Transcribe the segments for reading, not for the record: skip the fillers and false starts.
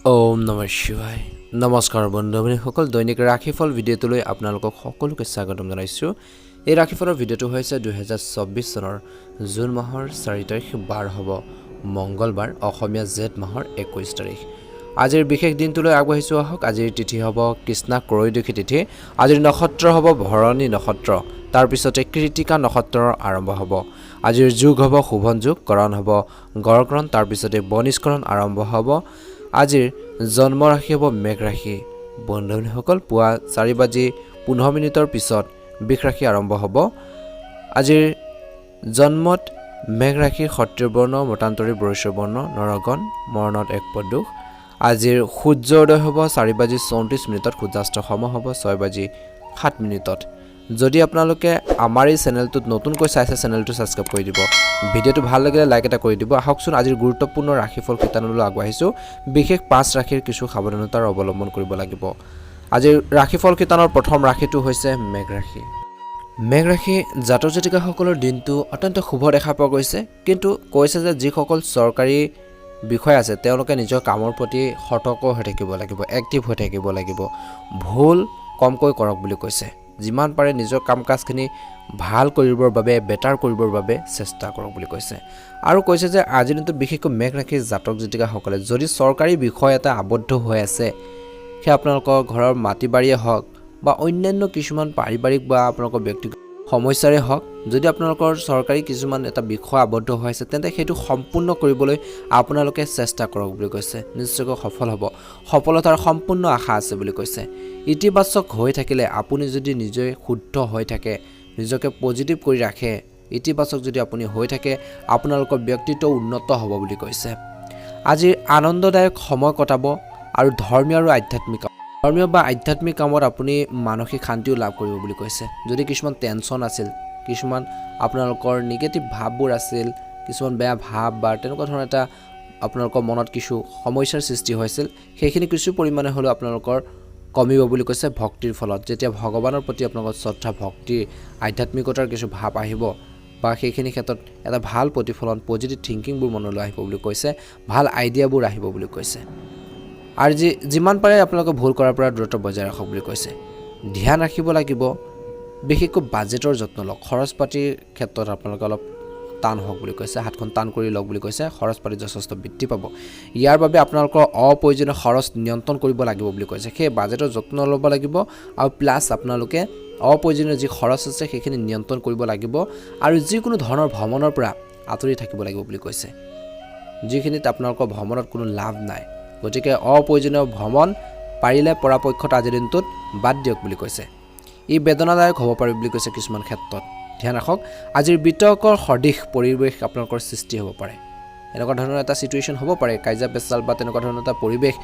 ওম নমঃ শিৱায় নমস্কাৰ বন্ধুসকল দৈনিক ৰাশিফল ভিডিঅ'টোলৈ আপোনালোকক সকলোকে স্বাগতম জনাইছোঁ। এই ৰাশিফলৰ ভিডিঅ'টো হৈছে 2024 চনৰ জুন মাহৰ 4 তাৰিখ বাৰ হ'ব মঙ্গলবাৰ, অসমীয়া জেঠ মাহৰ 21 তাৰিখ। আজিৰ বিশেষ দিনটোলৈ আগবাঢ়িছোঁ আহক। আজিৰ তিথি হ'ব কৃষ্ণা ত্ৰয়োদশী তিথি। আজিৰ নক্ষত্ৰ হ'ব ভৰণী নক্ষত্ৰ, তাৰ পিছতে কৃতিকা নক্ষত্ৰৰ আৰম্ভ হ'ব। আজিৰ যুগ হ'ব শুভন যুগ, কৰণ হ'ব গড়কৰণ, তাৰ পিছতে বনিষ্কৰণ আৰম্ভ হ'ব। আজিৰ জন্ম ৰাশি হ'ব মেঘ ৰাশি। বন্ধুসকল পুৱা 4:15 পিছত বৃষ ৰাশি আৰম্ভ হ'ব। আজিৰ জন্মত মেঘ ৰাশিৰ ক্ষত্ৰিয় বৰ্ণ, মতান্তৰী বৈশ্য বৰ্ণ, নৰগণ, মৰণত এক পদুষ। আজিৰ সূৰ্যোদয় হ'ব 4:34, সূৰ্যাস্ত সময় হ'ব 6:07। যদি আপোনালোকে আমাৰ এই চেনেলটোত নতুনকৈ চাইছে চেনেলটো ছাবস্ক্ৰাইব কৰি দিব। ভিডিঅ'টো ভাল লাগিলে লাইক এটা কৰি দিব। আহকচোন আজিৰ গুৰুত্বপূৰ্ণ ৰাশিফল শিতানলৈ আগবাঢ়িছোঁ। বিশেষ 5 ৰাশিৰ কিছু সাৱধানতাৰ অৱলম্বন কৰিব লাগিব। আজিৰ ৰাশিফল শিতানৰ প্ৰথম ৰাশিটো হৈছে মেঘ ৰাশি। মেঘ ৰাশি জাতক জাতিকাসকলৰ দিনটো অত্যন্ত শুভ দেখা পোৱা গৈছে, কিন্তু কৈছে যে যিসকল চৰকাৰী বিষয় আছে তেওঁলোকে নিজৰ কামৰ প্ৰতি সতৰ্ক হৈ থাকিব লাগিব, এক্টিভ হৈ থাকিব লাগিব, ভুল কমকৈ কৰক বুলি কৈছে। যিমান পাৰে নিজৰ কাম কাজখিনি ভাল কৰিবৰ বাবে, বেটাৰ কৰিবৰ বাবে চেষ্টা কৰক বুলি কৈছে। আৰু কৈছে যে আজিৰ দিনটোত বিশেষকৈ মেঘ ৰাশিৰ জাতক জাতিকাসকলে যদি চৰকাৰী বিষয় এটা আবদ্ধ হৈ আছে, সেই আপোনালোকৰ ঘৰৰ মাটি বাৰীয়ে হওক বা অন্যান্য কিছুমান পাৰিবাৰিক বা আপোনালোকৰ ব্যক্তিগত সমস্যাৰে হওক, যদি আপোনালোকৰ চৰকাৰী কিছুমান এটা বিষয় আবদ্ধ হৈ আছে তেন্তে সেইটো সম্পূৰ্ণ কৰিবলৈ আপোনালোকে চেষ্টা কৰক বুলি কৈছে। নিশ্চয়কৈ সফল হ'ব, সফলতাৰ সম্পূৰ্ণ আশা আছে বুলি কৈছে। ইতিবাচক হৈ থাকিলে আপুনি যদি নিজে শুদ্ধ হৈ থাকে, নিজকে পজিটিভ কৰি ৰাখে, ইতিবাচক যদি আপুনি হৈ থাকে আপোনালোকৰ ব্যক্তিত্ব উন্নত হ'ব বুলি কৈছে। আজিৰ আনন্দদায়ক সময় কটাব আৰু ধৰ্মীয় বা আধ্যাত্মিক কামত আপুনি মানসিক শান্তিও লাভ কৰিব বুলি কৈছে। যদি কিছুমান টেনশ্যন আছিল, কিছুমান আপোনালোকৰ নিগেটিভ ভাৱবোৰ আছিল, কিছুমান বেয়া ভাৱ বা তেনেকুৱা ধৰণৰ এটা আপোনালোকৰ মনত কিছু সমস্যাৰ সৃষ্টি হৈছিল, সেইখিনি কিছু পৰিমাণে হ'লেও আপোনালোকৰ কমিব বুলি কৈছে ভক্তিৰ ফলত। যেতিয়া ভগৱানৰ প্ৰতি আপোনালোকৰ শ্ৰদ্ধা, ভক্তি, আধ্যাত্মিকতাৰ কিছু ভাৱ আহিব বা সেইখিনি ক্ষেত্ৰত এটা ভাল প্ৰতিফলন, পজিটিভ থিংকিংবোৰ মনলৈ আহিব বুলি কৈছে, ভাল আইডিয়াবোৰ আহিব বুলি কৈছে। আৰু যিমান পাৰে আপোনালোকে ভুল কৰাৰ পৰা দূৰত্ব বজাই ৰাখক বুলি কৈছে। ধ্যান ৰাখিব লাগিব, বিশেষকৈ বাজেটৰ যত্ন লওক। খৰচ পাতিৰ ক্ষেত্ৰত আপোনালোকে অলপ টান হওক বুলি কৈছে, হাতখন টান কৰি লওক বুলি কৈছে। খৰচ পাতি যথেষ্ট বৃদ্ধি পাব। ইয়াৰ বাবে আপোনালোকৰ অপ্ৰয়োজনীয় খৰচ নিয়ন্ত্ৰণ কৰিব লাগিব বুলি কৈছে। সেই বাজেটৰ যত্ন ল'ব লাগিব আৰু প্লাছ আপোনালোকে অপ্ৰয়োজনীয় যি খৰচ আছে সেইখিনি নিয়ন্ত্ৰণ কৰিব লাগিব আৰু যিকোনো ধৰণৰ ভ্ৰমণৰ পৰা আঁতৰি থাকিব লাগিব বুলি কৈছে, যিখিনিত আপোনালোকৰ ভ্ৰমণত কোনো লাভ নাই। গতিকে অপ্ৰয়োজনীয় ভ্ৰমণ পাৰিলে পৰাপক্ষত আজিৰ দিনটোত বাদ দিয়ক বুলি কৈছে। ই বেদনাদায়ক হ'ব পাৰে বুলি কৈছে কিছুমান ক্ষেত্ৰত। ধ্যান ৰাখক। আজিৰ বিতৰ্কৰ সদৃশ পৰিৱেশ আপোনালোকৰ সৃষ্টি হ'ব পাৰে। এনেকুৱা ধৰণৰ এটা ছিটুৱেশ্যন হ'ব পাৰে, কাজিয়া পেচাল বা তেনেকুৱা ধৰণৰ এটা পৰিৱেশ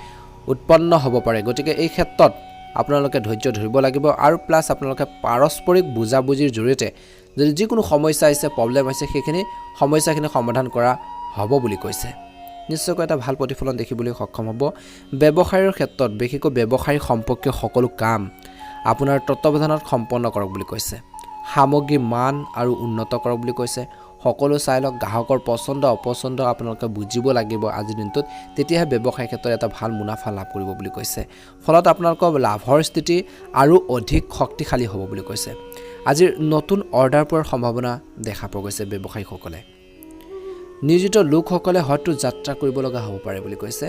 উৎপন্ন হ'ব পাৰে। গতিকে এই ক্ষেত্ৰত আপোনালোকে ধৈৰ্য ধৰিব লাগিব আৰু প্লাছ আপোনালোকে পাৰস্পৰিক বুজাবুজিৰ জৰিয়তে যদি যিকোনো সমস্যা আহিছে, প্ৰব্লেম আহিছে, সেইখিনি সমস্যাখিনি সমাধান কৰা হ'ব বুলি কৈছে। নিশ্চয়কৈ এটা ভাল প্ৰতিফলন দেখিবলৈ সক্ষম হ'ব। ব্যৱসায়ৰ ক্ষেত্ৰত বিশেষকৈ ব্যৱসায়ী সম্পৰ্কীয় সকলো কাম আপোনাৰ তত্ত্বাৱধানত সম্পন্ন কৰক বুলি কৈছে। সামগ্ৰী মান আৰু উন্নত কৰক বুলি কৈছে। সকলো চাই লওক, গ্ৰাহকৰ পচন্দ অপচন্দ আপোনালোকে বুজিব লাগিব আজিৰ দিনটোত, তেতিয়াহে ব্যৱসায়ৰ ক্ষেত্ৰত এটা ভাল মুনাফা লাভ কৰিব বুলি কৈছে। ফলত আপোনালোকৰ লাভৰ স্থিতি আৰু অধিক শক্তিশালী হ'ব বুলি কৈছে। আজিৰ নতুন অৰ্ডাৰ পোৱাৰ সম্ভাৱনা দেখা পোৱা গৈছে। ব্যৱসায়ীসকলে, নিয়োজিত লোকসকলে হয়তো যাত্ৰা কৰিব লগা হ'ব পাৰে বুলি কৈছে।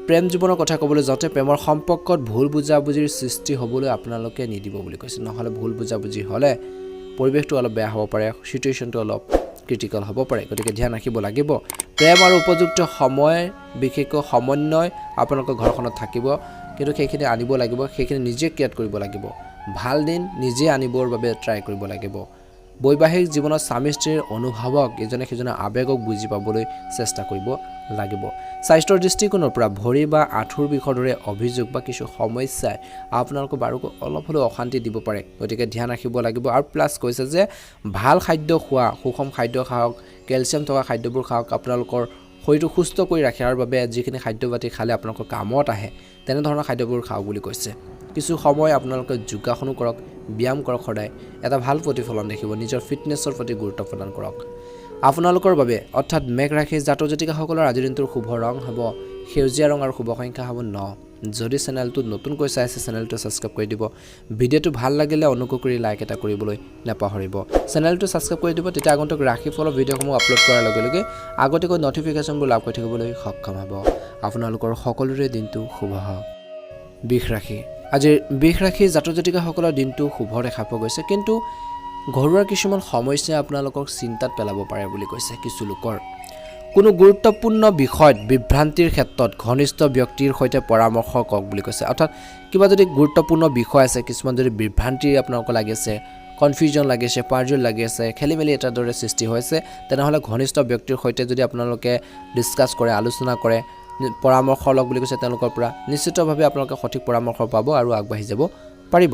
প্ৰেম জীৱনৰ কথা ক'বলৈ যাওঁতে প্ৰেমৰ সম্পৰ্কত ভুল বুজাবুজিৰ সৃষ্টি হ'বলৈ আপোনালোকে নিদিব বুলি কৈছে। নহ'লে ভুল বুজাবুজি হ'লে পৰিৱেশটো অলপ বেয়া হ'ব পাৰে, ছিটুৱেশ্যনটো অলপ ক্ৰিটিকেল হ'ব পাৰে। গতিকে ধ্যান ৰাখিব লাগিব। প্ৰেম আৰু উপযুক্ত সময়, বিশেষকৈ সমন্বয় আপোনালোকৰ ঘৰখনত থাকিব, কিন্তু সেইখিনি আনিব লাগিব, সেইখিনি নিজে ক্ৰিয়েট কৰিব লাগিব। ভাল দিন নিজে আনিবৰ বাবে ট্ৰাই কৰিব লাগিব। বৈবাহিক জীৱনত স্বামী স্ত্ৰীৰ অনুভৱক, ইজনে সিজনৰ আৱেগক বুজি পাবলৈ চেষ্টা কৰিব লাগিব। স্বাস্থ্যৰ দৃষ্টিকোণৰ পৰা ভৰি বা আঁঠুৰ বিষৰ দৰে অভিযোগ বা কিছু সমস্যাই আপোনালোকক বাৰু অলপ হ'লেও অশান্তি দিব পাৰে। গতিকে ধ্যান ৰাখিব লাগিব। আৰু প্লাছ কৈছে যে ভাল খাদ্য খোৱা, সুষম খাদ্য খাওক, কেলছিয়াম থকা খাদ্যবোৰ খাওক, আপোনালোকৰ শৰীৰটো সুস্থ কৰি ৰাখাৰ বাবে যিখিনি খাদ্য পাতি খালে আপোনালোকৰ কামত আহে তেনেধৰণৰ খাদ্যবোৰ খাওক বুলি কৈছে। কিছু সময় আপোনালোকে যোগাসনো কৰক, ব্যায়াম কৰক, সদায় এটা ভাল প্ৰতিফলন দেখিব। নিজৰ ফিটনেছৰ প্ৰতি গুৰুত্ব প্ৰদান কৰক। আপোনালোকৰ বাবে অৰ্থাৎ মেঘ ৰাশিৰ জাতক জাতিকাসকলৰ আজিৰ দিনটোৰ শুভ ৰং হ'ব সেউজীয়া ৰং আৰু শুভ সংখ্যা হ'ব 9 যদি চেনেলটো নতুনকৈ চাই আছে চেনেলটো সাবস্ক্ৰাইব কৰি দিব ভিডিঅ'টো ভাল লাগিলে অনুগ্ৰহ কৰি লাইক এটা কৰিবলৈ নাপাহৰিব চেনেলটো সাবস্ক্ৰাইব কৰি দিব তেতিয়া আগন্তুক ৰাশিফলৰ ভিডিঅ'সমূহ আপলোড কৰাৰ লগে লগে আগতীয়াকৈ নটিফিকেশ্যনবোৰ লাভ কৰি থাকিবলৈ সক্ষম হ'ব আপোনালোকৰ সকলোৰে দিনটো শুভ হওক বৃষ ৰাশি আজিৰ বৃষ ৰাশি জাতক জাতিকাসকলৰ দিনটো শুভ দেখা পোৱা গৈছে কিন্তু ঘৰুৱা কিছুমান সমস্যাই আপোনালোকক চিন্তাত পেলাব পাৰে বুলি কৈছে কিছু লোকৰ কোনো গুৰুত্বপূৰ্ণ বিষয়ত বিভ্ৰান্তিৰ ক্ষেত্ৰত ঘনিষ্ঠ ব্যক্তিৰ সৈতে পৰামৰ্শ কৰক বুলি কৈছে অৰ্থাৎ কিবা যদি গুৰুত্বপূৰ্ণ বিষয় আছে কিছুমান যদি বিভ্ৰান্তি আপোনালোকক লাগিছে কনফিউজন লাগিছে পাৰজুল লাগি আছে খেলিমেলি এটাৰ দৰে সৃষ্টি হৈছে তেনেহ'লে ঘনিষ্ঠ ব্যক্তিৰ সৈতে যদি আপোনালোকে ডিছকাছ কৰে আলোচনা কৰে পৰামৰ্শ লওক বুলি কৈছে তেওঁলোকৰ পৰা নিশ্চিতভাৱে আপোনালোকে সঠিক পৰামৰ্শ পাব আৰু আগবাঢ়ি যাব পাৰিব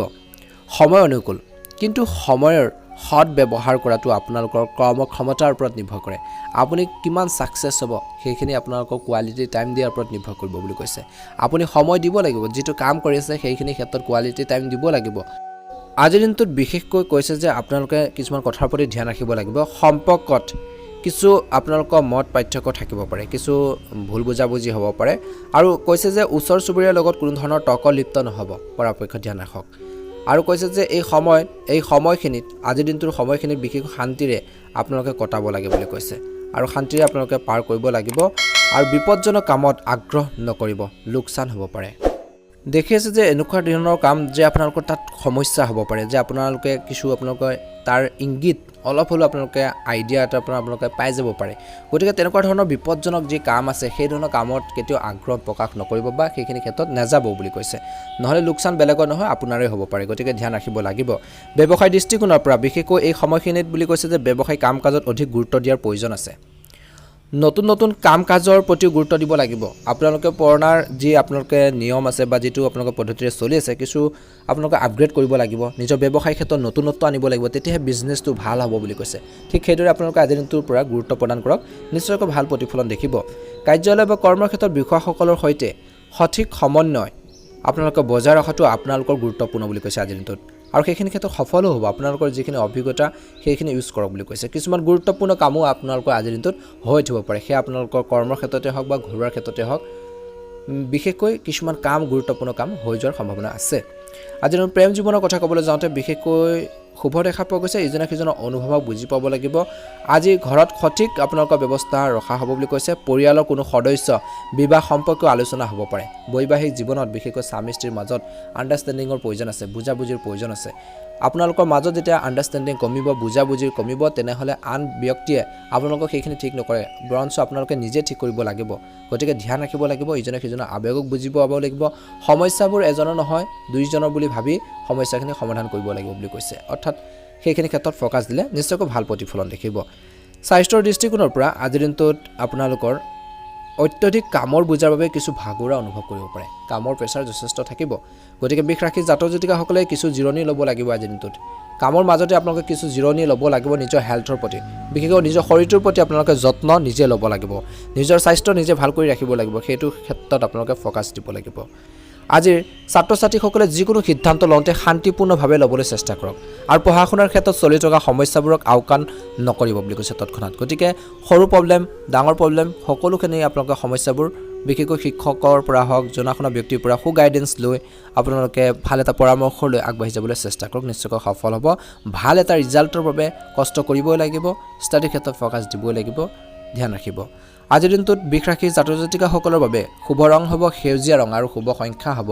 সময় অনুকূল কিন্তু সময়ৰ সৎ ব্যৱহাৰ কৰাটো আপোনালোকৰ কৰ্মক্ষমতাৰ ওপৰত নিৰ্ভৰ কৰে আপুনি কিমান সাকসেছ হ'ব সেইখিনি আপোনালোকৰ কোৱালিটি টাইম দিয়াৰ ওপৰত নিৰ্ভৰ কৰিব বুলি কৈছে আপুনি সময় দিব লাগিব যেটো কাম কৰি আছে সেইখিনি ক্ষেত্ৰত কোৱালিটি টাইম দিব লাগিব আজিৰ দিনটোত বিশেষকৈ কৈছে যে আপোনালোকে কিছুমান কথাৰ প্ৰতি ধ্যান ৰাখিব লাগিব সম্পৰ্কত কিছু আপোনালোকৰ মত পাৰ্থক্য থাকিব পাৰে কিছু ভুল বুজাবুজি হ'ব পাৰে আৰু কৈছে যে ওচৰ চুবুৰীয়াৰ লগত কোনো ধৰণৰ তৰ্ক লিপ্ত নহ'ব পৰাপক্ষত ধ্যান ৰাখক আৰু কৈছে যে এই সময়খিনিত আজিৰ দিনটোৰ সময়খিনিত বিশেষ শান্তিৰে আপোনালোকে কটাব লাগে বুলি কৈছে আৰু শান্তিৰে আপোনালোকে পাৰ কৰিব লাগিব আৰু বিপদজনক কামত আগ্ৰহ নকৰিব লোকচান হ'ব পাৰে দেখি আছে যে এনেকুৱা ধৰণৰ কাম যে আপোনালোকৰ তাত সমস্যা হ'ব পাৰে যে আপোনালোকে কিছু আপোনালোকৰ তাৰ ইংগিত অলপ হলো আপোনালোকে আইডিয়া এটা আপোনালোকে পাই যাব পাৰে গতিকে তেনেকুৱা ধৰণৰ বিপদজনক যে কাম আছে সেই ধৰণৰ কামত কেতিয়াও আগ্ৰহ প্ৰকাশ নকৰিব বা সেইখিনি ক্ষেত্ৰত নাযাব বুলি কৈছে নহলে লোকচান বেলেগৰ নহয় আপোনাৰে হ'ব পাৰে গতিকে ধ্যান ৰাখিব লাগিব ব্যৱসায় দৃষ্টিকোণৰ পৰা বিশেষকৈ এই সময়খিনিত বুলি কৈছে যে ব্যৱসায় কাম কাজত অধিক গুৰুত্ব দিয়াৰ প্ৰয়োজন আছে নতুন নতুন কাম কাজৰ প্ৰতি গুৰুত্ব দিব লাগিব আপোনালোকে পুৰণাৰ যি আপোনালোকে নিয়ম আছে বা যেটো আপোনালোকৰ পদ্ধতিৰে চলি আছে কিছু আপোনালোকে আপগ্ৰেড কৰিব লাগিব নিজৰ ব্যৱসায় ক্ষেত্ৰত নতুনত্ব আনিব লাগিব তেতিয়াহে বিজনেছটো ভাল হ'ব বুলি কৈছে ঠিক সেইদৰে আপোনালোকে আজিৰ দিনটোৰ পৰা গুৰুত্ব প্ৰদান কৰক নিশ্চয়কৈ ভাল প্ৰতিফলন দেখিব কাৰ্যালয় বা কৰ্মৰ ক্ষেত্ৰত বিষয়াসকলৰ সৈতে সঠিক সমন্বয় আপোনালোকে বজাই ৰখাটো আপোনালোকৰ গুৰুত্বপূৰ্ণ বুলি কৈছে আজিৰ দিনটোত আৰু সেইখিনি ক্ষেত্ৰত সফল হ'ব আপোনালোকৰ যিখিনি অভিজ্ঞতা সেইখিনি ইউজ কৰক বুলি কৈছে কিছুমান গুৰুত্বপূৰ্ণ কামো আপোনালোকৰ আজিৰ দিনটোত হৈ থব পাৰে সেই আপোনালোকৰ কৰ্মৰ ক্ষেত্ৰতে হওক বা ঘৰুৱাৰ ক্ষেত্ৰতে হওক বিশেষকৈ কিছুমান কাম গুৰুত্বপূৰ্ণ কাম হৈ যোৱাৰ সম্ভাৱনা আছে আজিৰ প্ৰেম জীৱনৰ কথা ক'বলৈ যাওঁতে বিশেষকৈ শুভ দেখা পোৱা গৈছে ইজনে সিজনৰ অনুভৱক বুজি পাব লাগিব আজি ঘৰত সঠিক আপোনালোকৰ ব্যৱস্থা ৰখা হ'ব বুলি কৈছে পৰিয়ালৰ কোনো সদস্য বিবাহ সম্পৰ্কীয় আলোচনা হ'ব পাৰে বৈবাহিক জীৱনত বিশেষকৈ স্বামী স্ত্ৰীৰ মাজত আণ্ডাৰষ্টেণ্ডিঙৰ প্ৰয়োজন আছে বুজাবুজিৰ প্ৰয়োজন আছে আপোনালোকৰ মাজত যেতিয়া আণ্ডাৰষ্টেণ্ডিং কমিব বুজাবুজিৰ কমিব তেনেহ'লে আন ব্যক্তিয়ে আপোনালোকক সেইখিনি ঠিক নকৰে বৰঞ্চ আপোনালোকে নিজে ঠিক কৰিব লাগিব গতিকে ধ্যান ৰাখিব লাগিব ইজনে সিজনৰ আৱেগক বুজি পাব লাগিব সমস্যাবোৰ এজনৰ নহয় দুইজনৰ বুলি ভাবি সমস্যাখিনি সমাধান কৰিব লাগিব বুলি কৈছে অৰ্থাৎ সেইখিনি ক্ষেত্ৰত ফ'কাছ দিলে নিশ্চয়কৈ ভাল প্ৰতিফলন দেখিব স্বাস্থ্যৰ দৃষ্টিকোণৰ পৰা আজিৰ দিনটোত আপোনালোকৰ অত্যধিক কামৰ বুজাৰ বাবে কিছু ভাগৰুৱা অনুভৱ কৰিব পাৰে কামৰ প্ৰেছাৰ যথেষ্ট থাকিব গতিকে বিষ ৰাশি জাতক জাতিকাসকলে কিছু জিৰণি ল'ব লাগিব আজিৰ দিনটোত কামৰ মাজতে আপোনালোকে কিছু জিৰণি ল'ব লাগিব নিজৰ হেল্থৰ প্ৰতি বিশেষকৈ নিজৰ শৰীৰটোৰ প্ৰতি আপোনালোকে যত্ন নিজে ল'ব লাগিব নিজৰ স্বাস্থ্য নিজে ভাল কৰি ৰাখিব লাগিব সেইটো ক্ষেত্ৰত আপোনালোকে ফ'কাছ দিব লাগিব আজিৰ ছাত্ৰ ছাত্ৰীসকলে যিকোনো সিদ্ধান্ত লওঁতে শান্তিপূৰ্ণভাৱে ল'বলৈ চেষ্টা কৰক আৰু পঢ়া শুনাৰ ক্ষেত্ৰত চলি থকা সমস্যাবোৰক আওকাণ নকৰিব বুলি কৈছে তৎক্ষণাত গতিকে সৰু প্ৰব্লেম ডাঙৰ প্ৰব্লেম সকলোখিনি আপোনালোকে সমস্যাবোৰ বিশেষকৈ শিক্ষকৰ পৰা হওক জনা শুনা ব্যক্তিৰ পৰা সু গাইডেন্স লৈ আপোনালোকে ভাল এটা পৰামৰ্শ লৈ আগবাঢ়ি যাবলৈ চেষ্টা কৰক নিশ্চয়কৈ সফল হ'ব ভাল এটা ৰিজাল্টৰ বাবে কষ্ট কৰিবই লাগিব ষ্টাডি ক্ষেত্ৰত ফ'কাছ দিবই লাগিব ধ্যান ৰাখিব আজিৰ দিনটোত বিষ ৰাশি জাতক জাতিকাসকলৰ বাবে শুভ ৰং হ'ব সেউজীয়া ৰং আৰু শুভ সংখ্যা হ'ব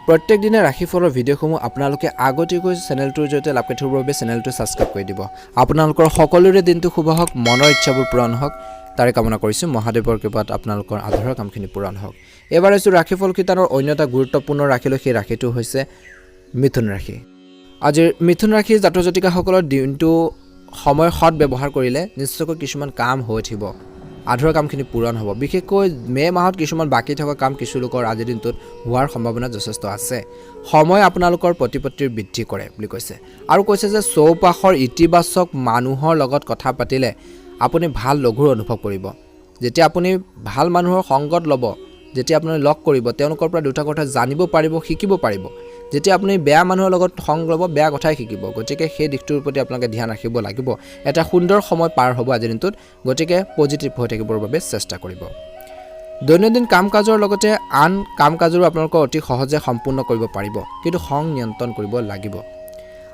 প্ৰত্যেক দিনে ৰাশিফলৰ ভিডিঅ'সমূহ আপোনালোকে আগতীয়াকৈ চেনেলটোৰ জৰিয়তে লাভ কৰি থবৰ বাবে চেনেলটো ছাবস্ক্ৰাইব কৰি দিব আপোনালোকৰ সকলোৰে দিনটো শুভ হওক মনৰ ইচ্ছাবোৰ পূৰণ হওক তাৰে কামনা কৰিছোঁ মহাদেৱৰ কৃপাত আপোনালোকৰ আধাৰৰ কামখিনি পূৰণ হওক এবাৰ আছোঁ ৰাশিফল কিতানৰ অন্য এটা গুৰুত্বপূৰ্ণ ৰাশিলৈ সেই ৰাশিটো হৈছে মিথুন ৰাশি আজিৰ মিথুন ৰাশি জাতক জাতিকাসকলৰ দিনটো সময় সৎ ব্যৱহাৰ কৰিলে নিশ্চয়কৈ কিছুমান কাম হৈ উঠিব আধাৰৰ কামখিনি পূৰণ হ'ব বিশেষকৈ মে মাহত কিছুমান বাকী থকা কাম কিছু লোকৰ আজিৰ দিনটোত হোৱাৰ সম্ভাৱনা যথেষ্ট আছে সময় আপোনালোকৰ প্ৰতিপত্তিৰ বৃদ্ধি কৰে বুলি কৈছে আৰু কৈছে যে চৌপাশৰ ইতিবাচক মানুহৰ লগত কথা পাতিলে আপুনি ভাল লঘুৰ অনুভৱ কৰিব যেতিয়া আপুনি ভাল মানুহৰ সংগত ল'ব যেতিয়া আপুনি লগ কৰিব তেওঁলোকৰ পৰা দুটা কথা জানিব পাৰিব শিকিব পাৰিব যেতিয়া আপুনি বেয়া মানুহৰ লগত সংগ ল'ব বেয়া কথাই শিকিব গতিকে সেই দিশটোৰ প্ৰতি আপোনালোকে ধ্যান ৰাখিব লাগিব এটা সুন্দৰ সময় পাৰ হ'ব আজিৰ দিনটোত গতিকে পজিটিভ হৈ থাকিবৰ বাবে চেষ্টা কৰিব দৈনন্দিন কাম কাজৰ লগতে আন কাম কাজৰো আপোনালোকে অতি সহজে সম্পূৰ্ণ কৰিব পাৰিব, কিন্তু খং নিয়ন্ত্ৰণ কৰিব লাগিব।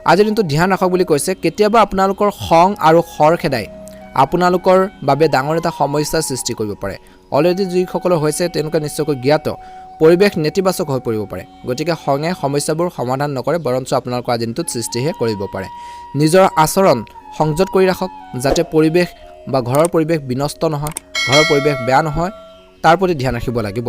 আজিৰ দিনটো ধ্যান ৰাখক বুলি কৈছে। কেতিয়াবা আপোনালোকৰ খং আৰু খৰখেদাই আপোনালোকৰ বাবে ডাঙৰ এটা সমস্যাৰ সৃষ্টি কৰিব পাৰে। অলৰেডি যিসকলৰ হৈছে তেওঁলোকে নিশ্চয়কৈ জ্ঞাত, পৰিৱেশ নেতিবাচক হৈ পৰিব পাৰে। গতিকে খঙে সমস্যাবোৰ সমাধান নকৰে, বৰঞ্চ আপোনালোকৰ আজিৰ দিনটোত সৃষ্টিহে কৰিব পাৰে। নিজৰ আচৰণ সংযত কৰি ৰাখক, যাতে পৰিৱেশ বা ঘৰৰ পৰিৱেশ বিনষ্ট নহয়, ঘৰৰ পৰিৱেশ বেয়া নহয়, তাৰ প্ৰতি ধ্যান ৰাখিব লাগিব।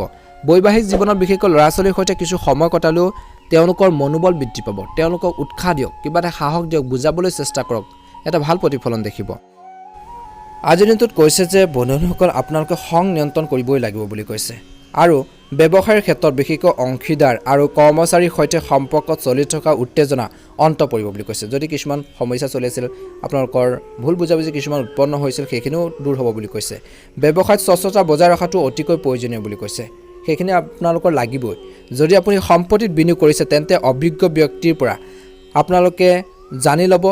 বৈবাহিক জীৱনত বিশেষকৈ ল'ৰা ছোৱালীৰ সৈতে কিছু সময় কটালেও তেওঁলোকৰ মনোবল বৃদ্ধি পাব। তেওঁলোকক উৎসাহ দিয়ক, কিবা এটা সাহস দিয়ক, বুজাবলৈ চেষ্টা কৰক, এটা ভাল প্ৰতিফলন দেখিব। আজিৰ দিনটোত কৈছে যে বন্ধুসকল আপোনালোকে খং নিয়ন্ত্ৰণ কৰিবই লাগিব বুলি কৈছে। আৰু ব্যৱসায়ৰ ক্ষেত্ৰত বিশেষকৈ অংশীদাৰ আৰু কৰ্মচাৰীৰ সৈতে সম্পৰ্কত চলি থকা উত্তেজনা অন্ত পৰিব বুলি কৈছে। যদি কিছুমান সমস্যা চলি আছিল, আপোনালোকৰ ভুল বুজাবুজি কিছুমান উৎপন্ন হৈছিল, সেইখিনিও দূৰ হ'ব বুলি কৈছে। ব্যৱসায়ত স্বচ্ছতা বজাই ৰখাটো অতিকৈ প্ৰয়োজনীয় বুলি কৈছে। সেইখিনি আপোনালোকৰ লাগিবই। যদি আপুনি সম্পত্তিত বিনিয়োগ কৰিছে, তেন্তে অভিজ্ঞ ব্যক্তিৰ পৰা আপোনালোকে জানি ল'ব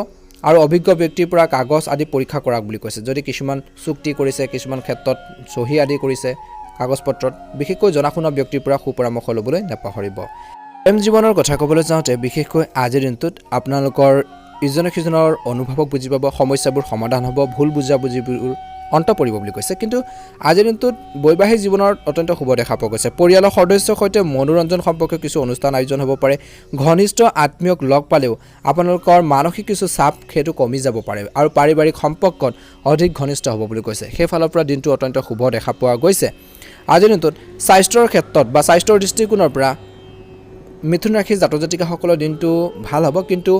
আৰু অভিজ্ঞ ব্যক্তিৰ পৰা কাগজ আদি পৰীক্ষা কৰক বুলি কৈছে। যদি কিছুমান চুক্তি কৰিছে, কিছুমান ক্ষেত্ৰত চহী আদি কৰিছে কাগজ পত্ৰত, বিশেষকৈ জনাশুনা ব্যক্তিৰ পৰা সুপৰামৰ্শ ল'বলৈ নাপাহৰিব। প্ৰেম জীৱনৰ কথা ক'বলৈ যাওঁতে বিশেষকৈ আজিৰ দিনটোত আপোনালোকৰ ইজনে সিজনৰ অনুভৱক বুজি পাব, সমস্যাবোৰ সমাধান হ'ব, ভুল বুজাবুজিবোৰ অন্ত পৰিব বুলি কৈছে। কিন্তু আজিৰ দিনটোত বৈবাহিক জীৱনত অত্যন্ত শুভ দেখা পোৱা গৈছে। পৰিয়ালৰ সদস্যৰ সৈতে মনোৰঞ্জন সম্পৰ্কীয় কিছু অনুষ্ঠান আয়োজন হ'ব পাৰে। ঘনিষ্ঠ আত্মীয়ক লগ পালেও আপোনালোকৰ মানসিক কিছু চাপ সেইটো কমি যাব পাৰে আৰু পাৰিবাৰিক সম্পৰ্কত অধিক ঘনিষ্ঠ হ'ব বুলি কৈছে। সেইফালৰ পৰা দিনটো অত্যন্ত শুভ দেখা পোৱা গৈছে। আজিৰ দিনটোত স্বাস্থ্যৰ ক্ষেত্ৰত বা স্বাস্থ্যৰ দৃষ্টিকোণৰ পৰা মিথুন ৰাশিৰ জাতক জাতিকাসকলৰ দিনটো ভাল হ'ব, কিন্তু